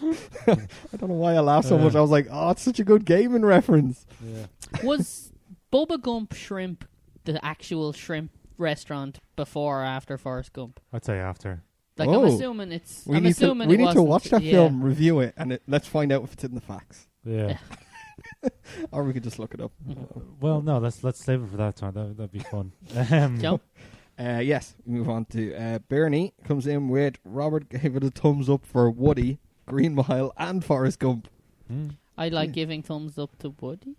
I don't know why I laugh so much. I was like, oh, it's such a good gaming reference. Yeah. Was Bubba Gump Shrimp the actual shrimp restaurant before or after Forrest Gump? I'd say after. Like, I'm assuming it's. We need to watch that film, review it, and let's find out if it's in the facts. Yeah. Or we could just look it up. Well, no, let's save it for that time. That'd be fun. Joe? Yes, we move on to Bernie comes in with Robert gave it a thumbs up for Woody, Green Mile, and Forrest Gump. I like giving thumbs up to Woody.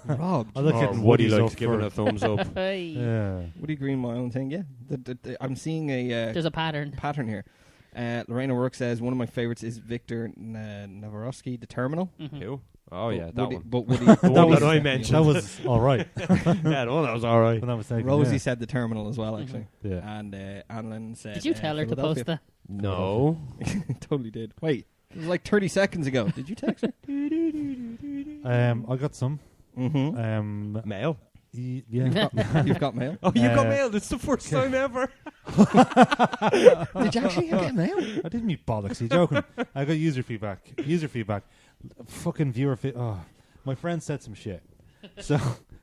Rob, I look at Woody Woody's likes up giving for- a thumbs up. Hey. Yeah. Woody Green Mile thing, yeah. I'm seeing a There's a pattern. pattern here. Lorena Work says one of my favorites is Victor Navarowski, The Terminal. Who? Oh yeah, that Woody, one. But Woody, The one that I mentioned. That was all right. Yeah, the one that was all right. When I was thinking, Rosie yeah. said The Terminal as well, actually. Yeah. And Anlin said. Did you tell her to post that? No. Totally did. Wait, it was like 30 seconds ago. Did you text her? I got some. Mm-hmm. Mail. Yeah. You've got mail. Oh, you got mail. It's the first time ever. Did you actually get mail? I didn't mean bollocks. Are you joking? I got user feedback. Fucking viewer feedback. Oh, my friend said some shit. So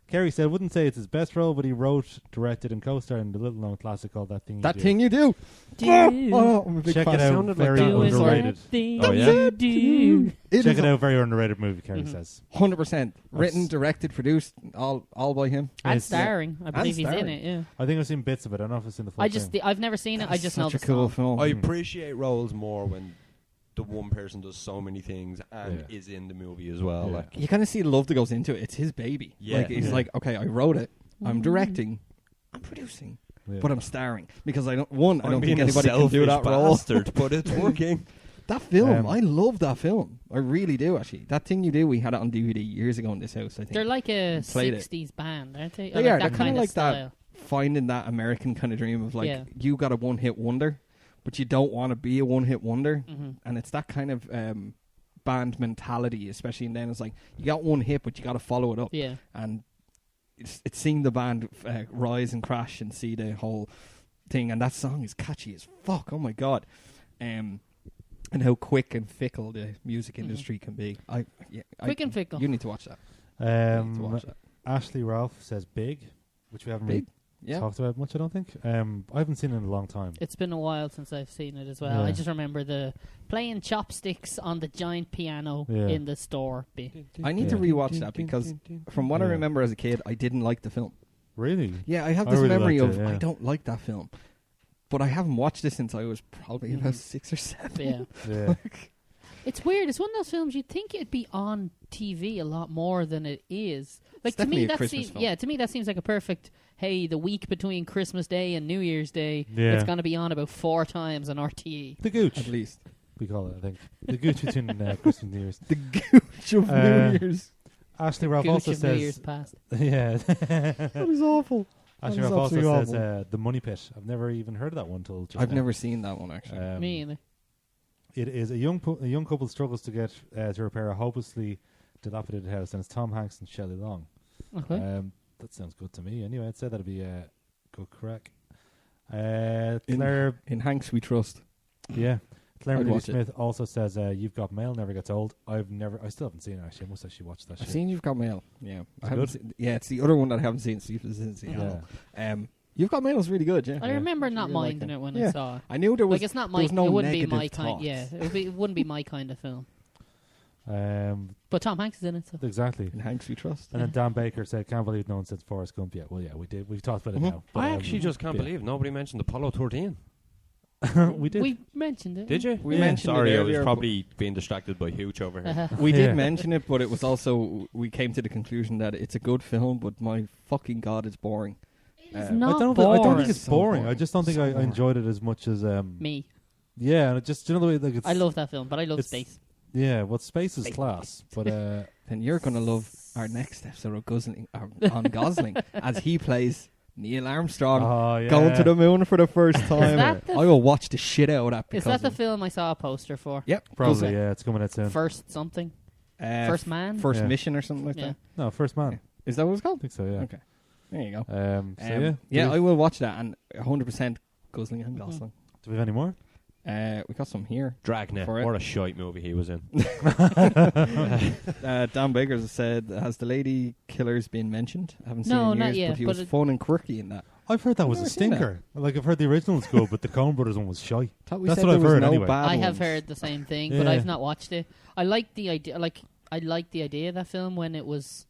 Kerry said, wouldn't say it's his best role, but he wrote, directed, and co-starred in the little-known classic called That Thing You Do. That Thing You Do. Do. Oh, I'm a big Check fan. it out. Sounded like Very that was underrated. Oh, yeah? Do. It Check is it out. Very underrated movie. Kerry says. 100%. Written, directed, produced, all by him. And It's- starring. I believe he's in starring. it, yeah. I think I've seen bits of it. I don't know if I've seen the full thing. I've never seen it. I just know Such the a cool song. film. I appreciate roles more when the one person does so many things and is in the movie as well. Yeah. Like, You kind of see the love that goes into it. It's his baby. Yeah. Like, he's Yeah. like, okay, I wrote it. I'm directing. I'm producing. Yeah. But I'm starring. Because I don't think being anybody a can do that selfish role. bastard, but it's working. That film, Um, I love that film. I really do, actually. That Thing You Do, we had it on DVD years ago in this house, I think. They're like a Played it. 60s band, aren't they? They Or are. like They're that kind of like style. that, finding that American kind of dream of like, Yeah. you got a one-hit wonder, but you don't want to be a one-hit wonder. Mm-hmm. And it's that kind of band mentality, especially. And then it's like, you got one hit, but you got to follow it up. Yeah. And it's seeing the band rise and crash and see the whole thing. And that song is catchy as fuck. Oh, my God. And how quick and fickle the music industry can be. Quick and fickle. You need to watch that. You need to watch that. Ashley Ralph says Big, which we haven't Big? really Yeah. talked about much, I don't think. I haven't seen it in a long time. It's been a while since I've seen it as well. Yeah. I just remember the playing chopsticks on the giant piano Yeah. in the store bit. I need to Yeah. rewatch that because from what I Yeah. remember as a kid, I didn't like the film. Really? Yeah, I have I this really memory liked of it, yeah. I don't like that film. But I haven't watched it since I was probably about 6 or 7. Yeah. Yeah. It's weird. It's one of those films you'd think it'd be on TV a lot more than it is. Like, It's to me, definitely a that Christmas seems film. to me that seems like a perfect. Hey, the week between Christmas Day and New Year's Day, Yeah. it's going to be on about 4 times on RTE. The Gooch, At least. we call it, I think. The Gooch between Christmas and New Year's. The gooch of Uh, New Year's. Ashley Ralph Gooch also of New Year's says... past. Yeah. That is awful. Ashley That is Ralph also absolutely says awful. The Money Pit. I've never even heard of that one till just I've now. never seen that one, actually. Me either. It is a young couple struggles to get to repair a hopelessly dilapidated house, and it's Tom Hanks and Shelley Long. Okay. That sounds good to me. Anyway, I'd say that'd be a good crack. Claire, In Hanks We Trust. yeah, Claire I'd Marie watch it. Smith also says You've Got Mail never gets old. I still haven't seen it actually. I must actually watch that I've shit. seen You've Got Mail. Yeah. I It's haven't good? seen, yeah, it's the other one that I haven't seen. Sleepless in Seattle. Yeah. You've Got Mail is really good, yeah. I remember I not really like minding it. it when Yeah. I saw it. I knew there was Like, it's not there my. was no it wouldn't be negative my kind. thoughts. Yeah, it wouldn't be my kind of film. Um, But Tom Hanks is in it. So. exactly. In Hanks We Trust. And then Dan Baker said, "Can't believe no one said Forrest Gump yet." Well, yeah, we did. We've talked about it now. But, I actually just can't yeah. believe nobody mentioned Apollo 13. we did. We mentioned it. Did you? We mentioned it Sorry, I earlier, was probably being distracted by Hooch over here. We did Yeah. mention it, but it was also we came to the conclusion that it's a good film, but my fucking god, it's boring. It's I not I don't boring. think it's So boring. boring. I just don't think So I boring. enjoyed it as much as Me. Yeah, and it just, you know the way, like, it's... I love that film, but I love it's- space. Yeah, well, space is class, but... Then you're going to love our next episode of on Gosling as he plays Neil Armstrong going to the moon for the first time. I will watch the shit out of that. Is that the film I saw a poster for? Yep. Probably, yeah, it's coming out soon. First something? First Man? First Mission or something like that? No, First Man. Yeah. Is that what it's called? I think so, yeah. Okay. There you go. Yeah, I will watch that, and 100% Gosling and Gosling. Do we have any more? We got some here. Dragnet. What a shite movie he was in. Dan Baker said, has the lady killers been mentioned? I haven't seen No, it in not years, yet, but he but was fun and quirky in that. I've heard that was a never seen stinker. Like, I've heard the original's good, but the Coen Brothers one was shy. Thought we That's said what there I've was heard no anyway. bad I have ones. heard the same thing, but I've not watched it. I like the idea. I liked the idea of that film when it was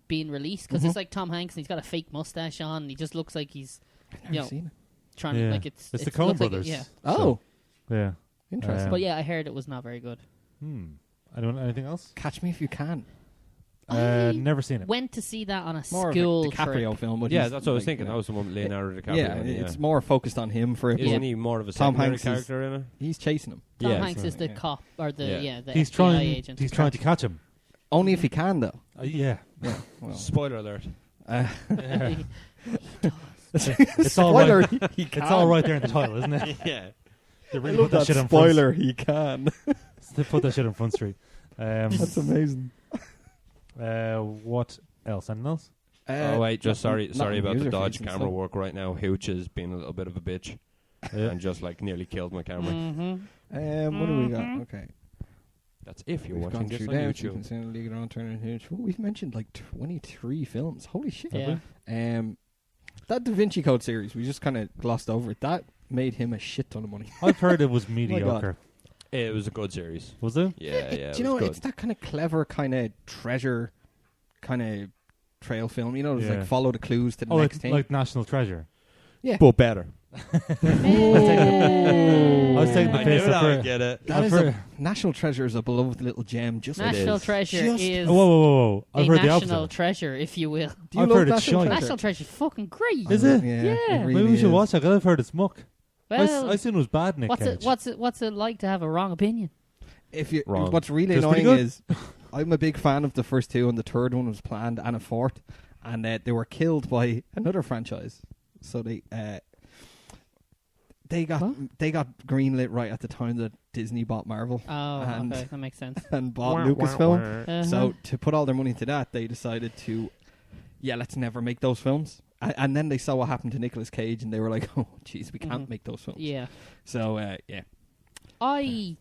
being released because it's like Tom Hanks and he's got a fake mustache on. And he just looks like he's seen it. trying to like it's the Coen looks like Brothers. yeah. Oh, yeah, interesting. But yeah, I heard it was not very good. Anything else? Catch Me If You Can. Never seen it. Went to see that on a More school of a DiCaprio trip. film. But Yeah, he's that's what I was like, thinking. you know, That was the one with Leonardo DiCaprio. Yeah, in it, it's more focused on him for it. Isn't but he more of a Tom secondary Hanks character in it? He's chasing him. Tom Yeah, Hanks is the cop or the the He's FBI trying. agent. He's trying to catch him. Only if he can, though. Yeah. Well, Spoiler alert. It's all spoiler, right. he can. It's all right there in the title, isn't it? Yeah. They I really love put that that shit on spoiler. He can. They put that shit on Front Street. That's amazing. What else? Anything else? Oh wait, just sorry about the user dodge fees and camera stuff. work right now. Hooch has been a little bit of a bitch and just like nearly killed my camera. What do we got? Okay. That's if you're We've watching gone this through on them. YouTube. League of Alternative Huge. Well, we've mentioned like 23 films. Holy shit. Yeah. That Da Vinci Code series, we just kind of glossed over it. That made him a shit ton of money. I've heard it was mediocre. It was a good series. Was it? Yeah. Do you know, it's that kind of clever kind of treasure kind of trail film. You know, it's like follow the clues to the next thing. Like National Treasure. Yeah. But better. I was taking the I piss. knew that I'd get it. That is a National Treasure is a beloved little gem. Just National Treasure is whoa. I've a heard the national opposite. treasure, if you will. Do you I've love heard it's National shite. Treasure? National Treasure is fucking great. Is it? Yeah. Yeah. It really Maybe we should is. watch it. I've heard it's muck. Well, I seen it was bad, Nick Cage. what's it like to have a wrong opinion? If you, Wrong. what's really Just pretty annoying good. is I'm a big fan of the first two, and the third one was planned, and a fourth, and they were killed by another franchise. So they got greenlit right at the time that Disney bought Marvel. Oh, and, okay, that makes sense. and bought Lucasfilm. Uh-huh. So to put all their money into that, they decided to, let's never make those films. And then they saw what happened to Nicolas Cage, and they were like, "Oh, jeez, we can't make those films." Yeah. So I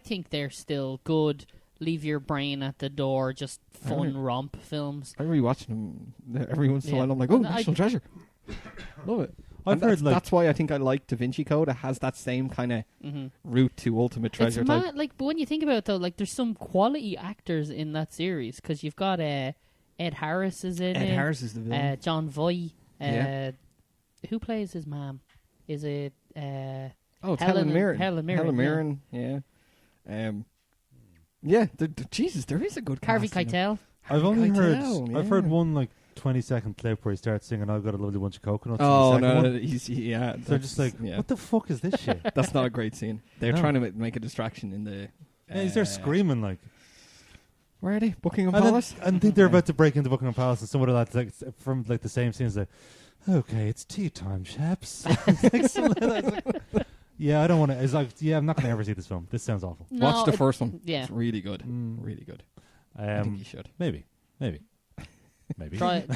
think they're still good. Leave your brain at the door. Just fun romp films. I rewatch them every once in a while. I'm like, "Oh, National Treasure." Love it. I've heard that's why I think I like Da Vinci Code. It has that same kind of route to Ultimate Treasure. It's type. mad, but when you think about it, though, there's some quality actors in that series because you've got Ed Harris is in it. Ed Harris is the villain. John Voight. Yeah. Who plays his mom? Is it It's Helen Mirren. Helen Mirren. Yeah. Jesus, there is a good Harvey cast in it. Keitel. I've only heard. Keitel, I've heard one 20-second clip where he starts singing "I've got a lovely bunch of coconuts." Oh in the second no, one. they're just like, what the fuck is this shit? That's not a great scene. They're No. trying to make a distraction in the. Yeah, he's there screaming like. Where are they? Buckingham And Palace. I think they're about to break into Buckingham Palace, and some of that's like from like the same scenes. Like, okay, it's tea time, chaps. Yeah, I don't want to. It's like, I'm not going to ever see this film. This sounds awful. No, Watch the first one. Yeah. It's really good. Really good. I think you should. Maybe. Try it.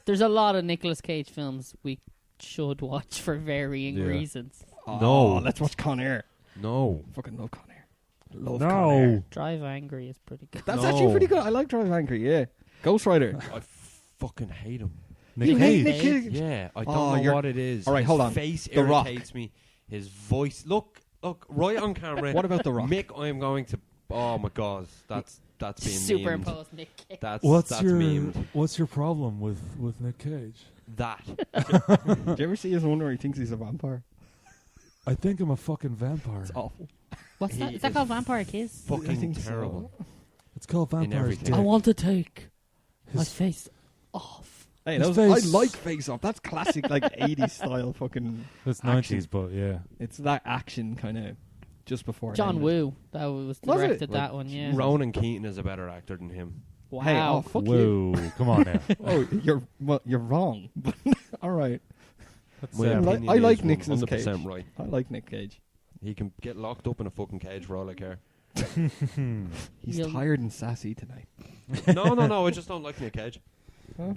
There's a lot of Nicolas Cage films we should watch for varying reasons. No, let's watch Con Air. No. Fucking love Con Air. Love Con Air. Drive Angry is pretty good. That's actually pretty good. I like Drive Angry. Yeah. Ghost Rider. I fucking hate him. You hate Nick Cage? Yeah, I don't know what it is. All right, his hold on. Face The Rock. irritates me. His voice. Look, right on camera. What about The Rock? Mick, I'm going to. Oh my god, that's being Superimpose memed. Nick Cage. That's memed. What's your problem with Nick Cage? That. Do you ever see his one where he thinks he's a vampire? I think I'm a fucking vampire. It's awful. What's that? Is that called Vampire Kiss? I Fucking think so. terrible. It's called Vampire everything. Dick. I want to take my face off. Hey, His I face- like Face Off. That's classic, like 80s style fucking. It's action. 90s, but yeah. It's that action kind of just before. it John ended. Woo. That was Was it? directed that one. Yeah. Ronan Keating is a better actor than him. Wow. Hey, oh fuck you. Whoa, come on now. Oh, you're wrong. All right. That's, My opinion I like is Nicolas 100% Cage. right. I like Nick Cage. He can get locked up in a fucking cage for all I care. He's You'll- tired and sassy tonight. No. I just don't like Nick Cage.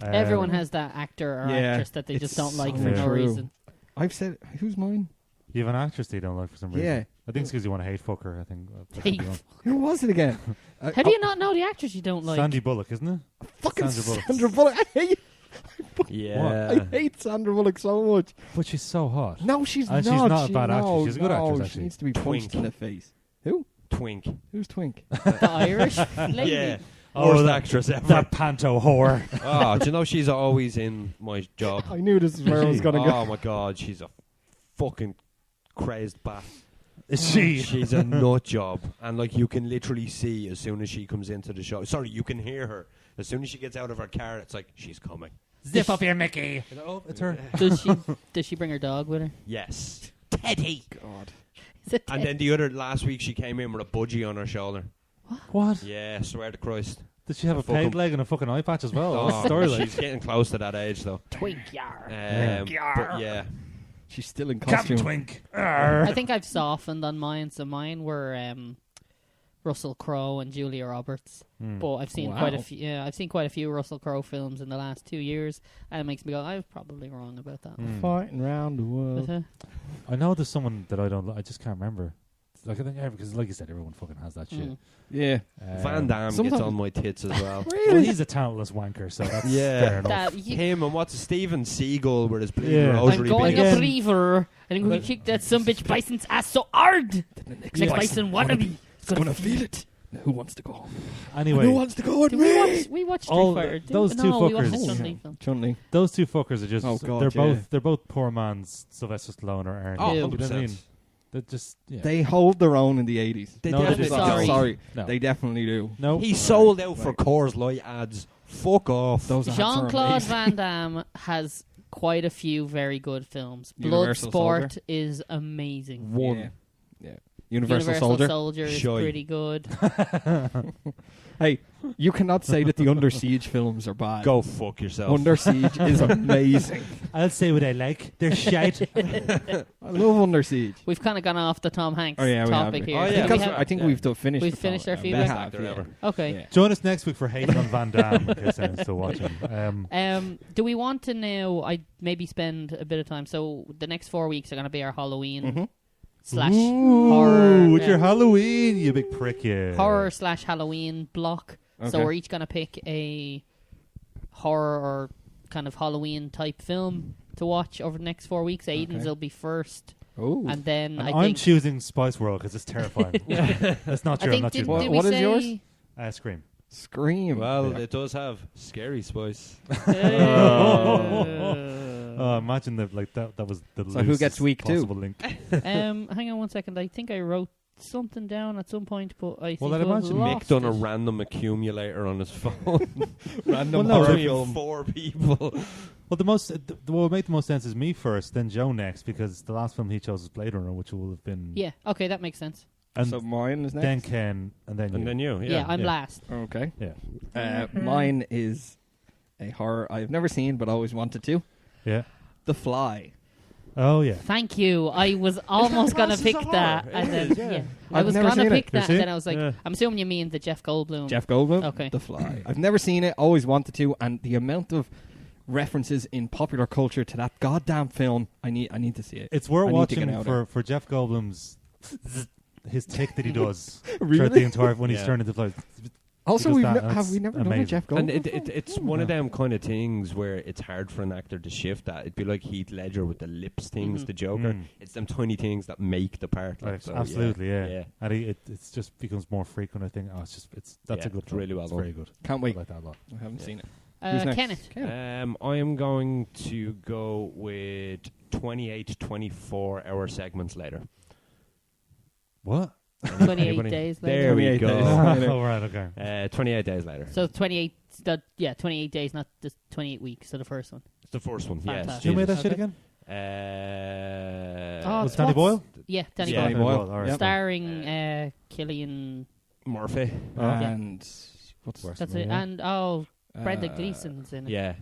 Everyone has that actor or yeah, actress that they it's just don't like so for no true. reason. I've said, who's mine? You have an actress that you don't like for some reason. Yeah. I think it's because you want to hate fuck her, I think. Hate Who was it again? How do you not know the actress you don't like? Sandy Bullock, isn't it? Fucking Sandra Sandra Bullock. Bullock. I Yeah. hate Sandra Bullock so much. But she's so hot. No, she's And not. she's not a She- bad actress. no, She's a good no, actress, She actually. needs to be punched Twink. in the face. Who? Twink. Who's Twink? The Irish lady. Yeah. Oh, Worst that- actress ever. That panto whore. Oh, do you know she's always in my job? I knew this is where I was going to go. Oh my god, she's a fucking crazed bat. Is she? She's a nut job, and like you can literally see as soon as she comes into the show. Sorry, you can hear her as soon as she gets out of her car. It's like she's coming. Zip up here, Mickey. Oh, it's her. Does she bring her dog with her? Yes, Teddy. God. Is it And then the other last week she came in with a budgie on her shoulder. What? Yeah, swear to Christ. Did she have a fucking- peg leg and a fucking eye patch as well? Oh, What's the story like? she's getting close to that age though. Twink yar. But yeah, She's still in Captain costume. Twink. I think I've softened on mine. So mine were Russell Crowe and Julia Roberts. But I've seen quite a Wow. few. Yeah, I've seen quite a few Russell Crowe films in the last 2 years, and it makes me go, I was probably wrong about that. Fighting round the world. But, I know there's someone that I don't like. I just can't remember. Like, I think because, like you said, everyone fucking has that shit. Yeah. Van Damme Sometimes- gets on my tits as well. Well, he's a talentless wanker, so that's Yeah. fair enough. that, Him and what's Steven Seagal with his bleeding Yeah. rosary. I'm going Again. up river, and I'm going to kick that some bitch Bison's ass so hard. Next Bison wannabe. It's Gonna feel it. Now, who wants to go home? Anyway, Who wants to go with Did me? we watched All Street Fighter. those no, two we watched fuckers. the Chun-Li film. Chun-Li. those two fuckers are just Oh, God, they're yeah. both poor man's Sylvester Stallone or Arnold. Oh, Ew. You know what I 100%. mean? They're just yeah. They hold their own in the 80s. They No, they definitely didn't. don't. Sorry. No. They definitely do. no. He sold out for Coors Light ads. Fuck off. Those ads are Jean-Claude amazing. Van Damme has quite a few very good films. Universal Bloodsport Soldier? is amazing. One. Yeah. Universal Soldier. is Shy. pretty good. Hey, you cannot say that the Under Siege films are bad. Go fuck yourself. Under Siege is amazing. I'll say what I like. They're shite. I love Under Siege. We've kind of gone off the Tom Hanks Oh, yeah, we have. topic here. Oh, I yeah, think, We that's- have- I think yeah. we've finished. We've the finished our film. feedback. We Best have, actor yeah. ever. Okay. Yeah. Join us next week for hating on Van Damme. In case anyone's still watching. Do we want to now? I maybe spend a bit of time. So the next 4 weeks are going to be our Halloween slash horror. Ooh, with your Halloween, you big prick, yeah. horror slash Halloween block. So Okay. we're each going to pick a horror or kind of Halloween type film to watch over the next 4 weeks. Aiden's will be first, Oh. and then And I I'm think choosing Spice World because it's terrifying. That's not I true. I'm think not did, choosing did that. we What is say yours? Scream. Scream. Well, Yeah. it does have Scary Spice. Oh, imagine that like that was the So who gets loosest week two? possible link. hang on one second. I think I wrote something down at some point, but I Well, think I'd I've imagine lost Mick done a it. random accumulator on his phone. Random Well, no, horror if- film. 4 people. Well, what would make the most sense is me first, then Joe next, because the last film he chose was Blade Runner, which will have been Yeah, okay, that makes sense. and So mine is next. then Ken, and then you. And then you. Yeah, I'm yeah. last. Okay. yeah, Mine is a horror I've never seen but always wanted to. yeah. The Fly. Oh yeah. Thank you. I was almost going to pick that. And then, yeah. I I've was never going to seen it. pick that, seen and it? then I was like, Yeah. I'm assuming you mean the Jeff Goldblum. Jeff Goldblum. Okay. The Fly. I've never seen it, always wanted to, and the amount of references in popular culture to that goddamn film, I need to see it. It's worth I need to get watching out for Jeff Goldblum's his tick that he does Really? throughout the entire when he's Yeah. turned into flies. Also, does we've that, and have it's we never done a amazing. Jeff Goldblum And film? it's one of them kind of things where it's hard for an actor to shift that. It'd be like Heath Ledger with the lips things, Mhm. the Joker. Mm. It's them tiny things that make the part. Like, Right, so, absolutely, yeah. yeah. And it's just becomes more frequent. I think. Oh, that's Yeah, a good it's film. really well It's done. very good. Can't I wait. like that a lot. I haven't seen it. Who's next? Kenneth. I am going to go with 28 24 hour segments later. What? 28 days later. There we 28 go. days. Oh, right, okay. 28 days later. So 28. 28 days, not just 28 weeks. So the first one. It's the first one. Yes. Fantastic. Who made that shit Okay. again? Oh, Was Danny Boyle? Yeah, Danny Yeah. Boyle. All right. Yep. Starring Killian. Murphy. And what's That's Yeah. it. And Brenda Gleeson's in it. Yeah.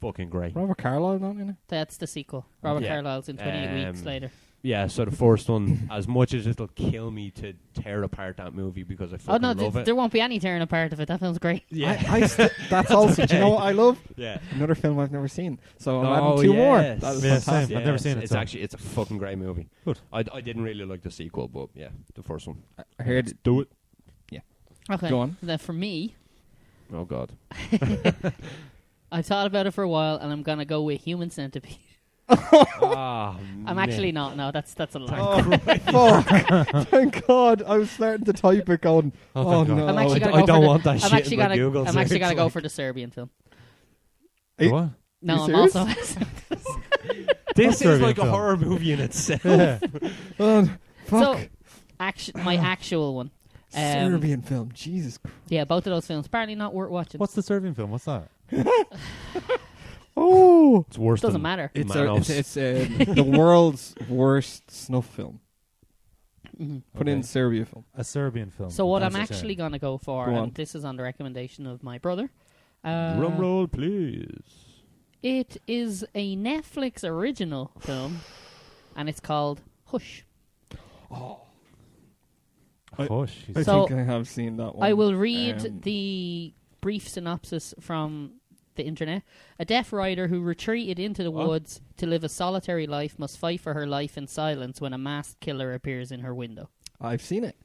Fucking great. Robert Carlyle not in it? That's the sequel. Robert Yeah. Carlyle's in 28 weeks later. Yeah, so the first one, as much as it'll kill me to tear apart that movie because I Oh fucking no, love it. there won't be any tearing apart of it. That film's great. Yeah. That's also, do you know what I love? Yeah. Another film I've never seen. So I'm Oh, adding 2 more. yes. That is Yeah, fantastic. same. I've never seen it, It's so. actually, it's a fucking great movie. Good. I didn't really like the sequel, but yeah, the first one. I heard. Do it. Okay. Go on. Then for me, Oh, God. I thought about it for a while, and I'm gonna go with Human Centipede. I'm actually not. No, that's a lie. Oh, fuck. Thank God. I was starting to type it going, Oh, thank God. no. I'm actually gonna I go don't for want the, that I'm shit actually in my gonna, Google I'm actually gonna search, go like. for the Serbian film. What? No, You I'm serious? also. This is Serbian like a film? horror movie in itself. Yeah. Oh, fuck. So, my actual one. Serbian film. Jesus Christ. Yeah, both of those films apparently not worth watching. What's the Serbian film? What's that? Oh. It's worse Doesn't than matter. It's the world's worst snuff film. Mhm. Put Okay. in Serbia film. A Serbian film. So what I'm That's a actually shame. gonna go for, Go on. and this is on the recommendation of my brother. Drum roll, please. It is a Netflix original film, and it's called Hush. Hush. I So, think I have seen that one. I will read Um, the brief synopsis from the internet. A deaf rider who retreated into the woods to live a solitary life must fight for her life in silence when a masked killer appears in her window. I've seen it.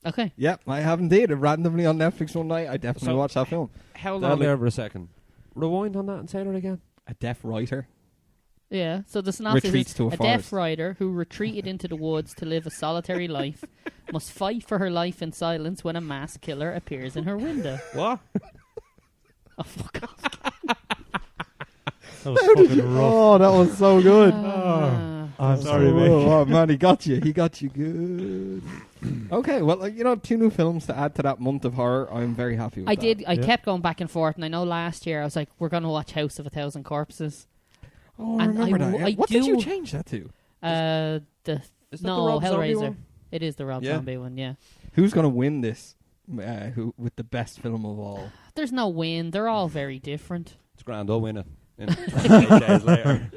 Okay. Yep, I have indeed. Randomly on Netflix one night, I definitely So- watched that film. How That long look- there for a second? Rewind on that and say it again. A deaf writer. Yeah, so the synopsis Retreats is to a deaf forest. rider who retreated into the woods to live a solitary life must fight for her life in silence when a masked killer appears in her window. What? Oh, fuck off. That was fucking rough. Oh, that was so good. I'm sorry, Oh, Mick. oh, man, he got you. He got you good. Okay, well, 2 new films to add to that month of horror. I'm very happy with that. I kept going back and forth, and I know last year I was like, we're going to watch House of a Thousand Corpses. Oh, I And remember I that. w- yeah. I What did you do- change that to? Is that the No, Rob Zombie Hellraiser. one? It is the Rob Yeah. Zombie one, yeah. Who's going to win this? Who with the best film of all? There's no win. They're all very different. It's grand. I'll win it. In 28 days later.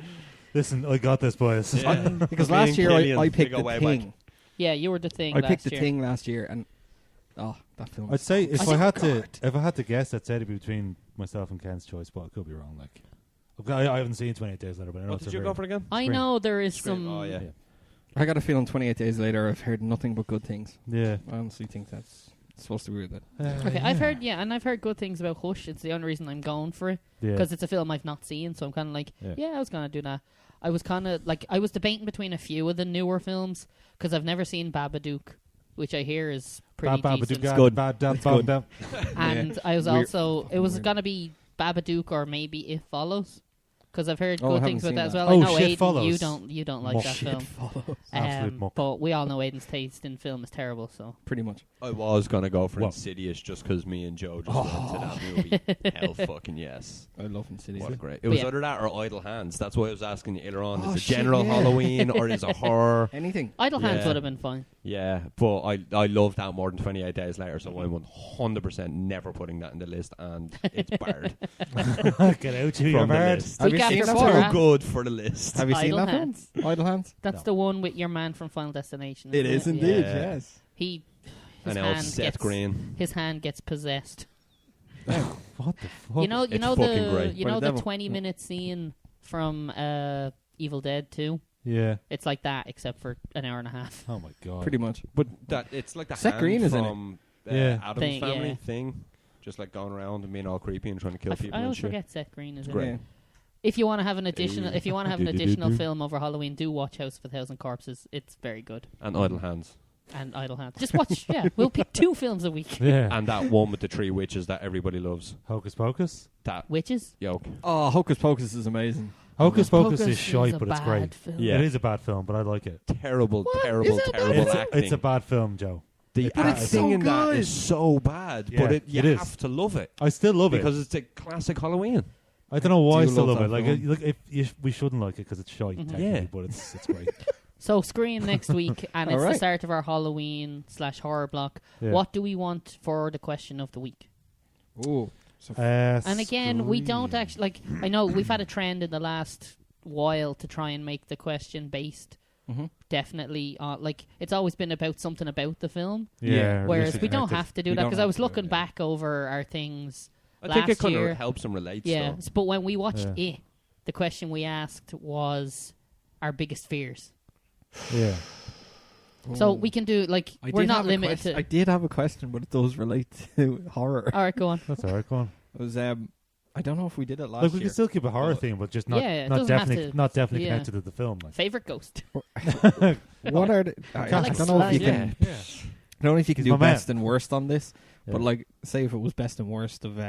Listen, I got this, boys. Yeah. Because Me last and year Killian, I we picked go The way Thing. back. Yeah, you were the thing I last picked The year. Thing last year, and that film. I'd say if I I had think- to, if I had to guess, I'd say it'd be between myself and Ken's choice, but I could be wrong. Like, okay, I haven't seen 28 Days Later, but I know What it's did a you very- go for again? I Scream. know there is Scream. some... Oh, yeah. I got a feeling 28 Days Later, I've heard nothing but good things. Yeah. I honestly think that's supposed to be with it. Okay, I've heard good things about Hush. It's the only reason I'm going for it. Yeah. Because it's a film I've not seen, so I'm kind of like, Yeah. I was going to do that. I was kind of like, I was debating between a few of the newer films, because I've never seen Babadook, which I hear is pretty decent. It's good. Bad, It's good. And I was Weird. also, it was Weird. going to be Babadook or maybe It Follows, because I've heard Oh, I good haven't things about seen that as that. well. I Oh, know Shit Aiden, Follows. you don't like Muck. that Shit film. follows. Absolute muck. But we all know Aiden's taste in film is terrible, so. Pretty much. I was going to go for What? Insidious just because me and Joe just went to that movie. Hell fucking yes. I love Insidious. What a great. It But was yeah. either that or Idle Hands. That's why I was asking you later on. Oh, Is it shit, general yeah. Halloween or is it horror? Anything. Idle Hands Yeah. would have been fine. Yeah, but I love that more than 28 Days Later, so I'm 100% never putting that in the list, and it's barred Get out, you from the bird. list. Have you Week seen after that four, film? huh? Too good for the list. Have you seen Idle that Hands. film? Idle Hands? That's No. the one with your man from Final Destination. It isn't is indeed, Yeah. yes. He, his And old hand Seth gets Green. his hand gets possessed. What the fuck? You know It's fucking great. you By know the the devil. 20-minute scene from Evil Dead 2. Yeah. It's like that, except for an hour and a half. Oh my god. Pretty much. But that it's like the Seth hand Green is in it. from Yeah. Adam's Thing, Family yeah. thing, just like going around and being all creepy and trying to kill people I and always shit. forget Seth Green is in great. it. If you want to have an additional, if you want to have an additional Do-do-do-do. film over Halloween, do watch House of a Thousand Corpses. It's very good. And Idle Hands. And Idle Hands. Just watch. Yeah, we'll pick 2 films a week. Yeah. And that one with the 3 witches that everybody loves. Hocus Pocus. That Witches. yoke. Oh, Hocus Pocus is amazing. Hocus Pocus Pocus is shite, a but it's bad great. film. Yeah. It is a bad film, but I like it. Terrible, What? terrible, Is it bad? terrible It's acting. a bad film, Joe. The acting in that is so bad, Yeah, but you it have is. to love it I still love it. because it's a classic Halloween. I don't know why I Do still love love it. that Like, we shouldn't like it because it's shite, technically, Yeah. but it's great. So Screen next week, and it's the Alright. start of our Halloween/horror block. Yeah. What do we want for the question of the week? Ooh. So And again, we don't actually like. I know we've had a trend in the last while to try and make the question based. Definitely, like it's always been about something about the film. Yeah. Whereas really we don't connected. have to do We that don't because I have was to, looking yeah. back over our things. I think it last kind year. of helps them relate. Yeah, Still. but when we watched Yeah. it, the question we asked was our biggest fears. Yeah. So we can do like I we're did not have a limited quest- to. I did have a question, but it does relate to horror. All right, go on. That's all right. Go on. It was I don't know if we did it last Like we year. can still keep a horror theme, but just not Yeah, it not doesn't have definitely to- not definitely yeah. connected to the film. Like. Favorite ghost. What are the, I like don't know if you slime. can. Yeah. I don't know if you can He's do my man. best and worst on this, but Yeah. like, say if it was best and worst of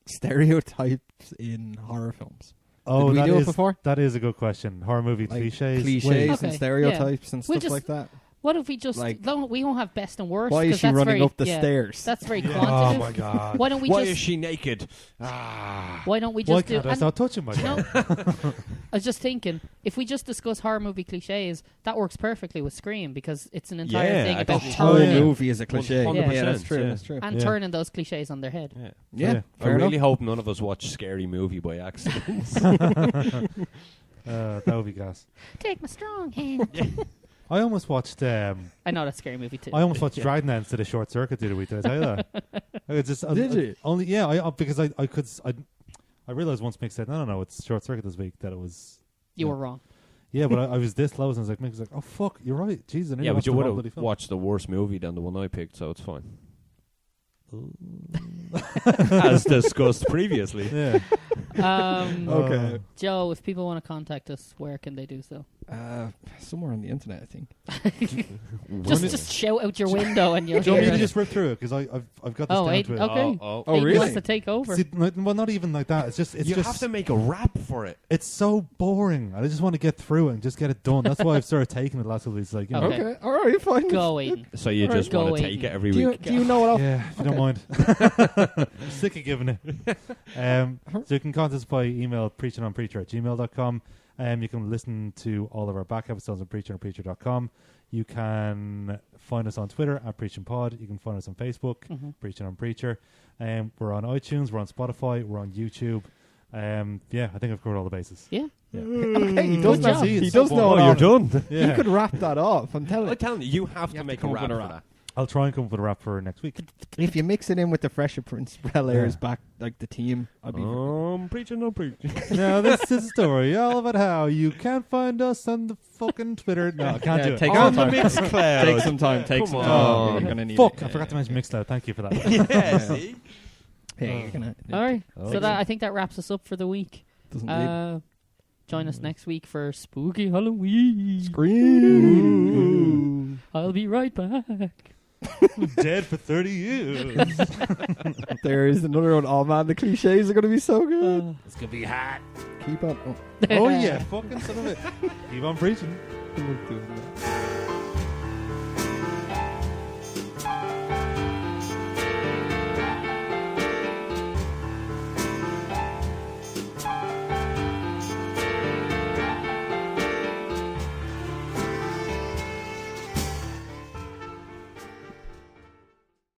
stereotypes in horror films. Oh, Did we that do it is- before? That is a good question. Horror movie Like cliches. cliches Wait, Okay, and stereotypes and We'll stuff just- like that. What if we just Like- we won't have best and worst? Why is 'cause she that's running very- up the yeah, stairs? That's very Oh quantitative. my god. Why don't we Why just? is she naked? Ah. Why don't we Why just do? can't I and- start touching my No. girl? I was just thinking, if we just discuss horror movie cliches, that works perfectly with Scream because it's an entire Yeah, thing I about think The so. whole turning 100%. movie is a cliche. 100%, Yeah, that's true. yeah. That's true. and Yeah. turning those cliches on their head. Yeah. Yeah, I fair really enough. hope none of us watch Scary Movie by accident. That would be gas. Take my strong hand. I almost watched. I know that's Scary Movie too. I almost watched Dragnet instead of Short Circuit the other week. Did I tell you that? I just, Did you? Only yeah. Because I realized once Mick said no, it's Short Circuit this week that it was. You were wrong. Yeah, but I was this close and I was like, Mick was like, oh fuck, you're right. Jesus, I nearly yeah, but watched you the would wrong bloody have film. watched the worse movie than the one I picked, so it's fine. As discussed previously. Yeah. Okay. Joe, if people want to contact us, where can they do so? Somewhere on the internet, I think. Just shout out your window and you'll Do you want hear me to it. just rip through it because I've got this Oh, down wait, to it. okay. Oh, Oh, He really? wants to take over. See, well, not even like that. It's just you have to make a rap for it. It's so boring. I just want to get through it and just get it done. That's why I've started taking it the last couple of weeks. Like, you know, Okay. Okay. All right. Fine. Go, Aiden. So you Alright, just go want to Aiden. take it every Do week. you know what else? yeah, if you don't mind. I'm sick of giving it. So you can contact us by email preachinonpreacher@gmail.com. You can listen to all of our back episodes on preachinonpreacher.com. You can find us on Twitter at PreachinPod. You can find us on Facebook, Preachin on Preacher. We're on iTunes, we're on Spotify, we're on YouTube. Yeah, I think I've covered all the bases. Yeah. Okay. He Good does job. know. He So does know. boring. what you're on- done. Yeah. You could wrap that off. I'm telling I'm you. telling you, you have to have make to a come rap up with for a rap. that. I'll try and come up with a rap for next week. If you mix it in with the Fresher Prince Bel-Air's Yeah. back, like the team, I'd be. Preaching, on preaching. Now, this is a story all about how you can't find us on the fucking Twitter. No, I can't Yeah, do it. take On some the time. Mixcloud. Take some time. Take Come some on. time. You're gonna need Fuck, it. I forgot to mention Mixcloud. Thank you for that. Yeah, see? Yeah, you're gonna. All right. Oh. So I think that wraps us up for the week. Doesn't need. Join us next week for Spooky Halloween. Scream. I'll be right back. Dead for 30 years. There is another one. Oh man, the cliches are gonna be so good. It's going to be hot. Keep on. Oh, yeah. Fucking son of it. Keep on preaching. Oh.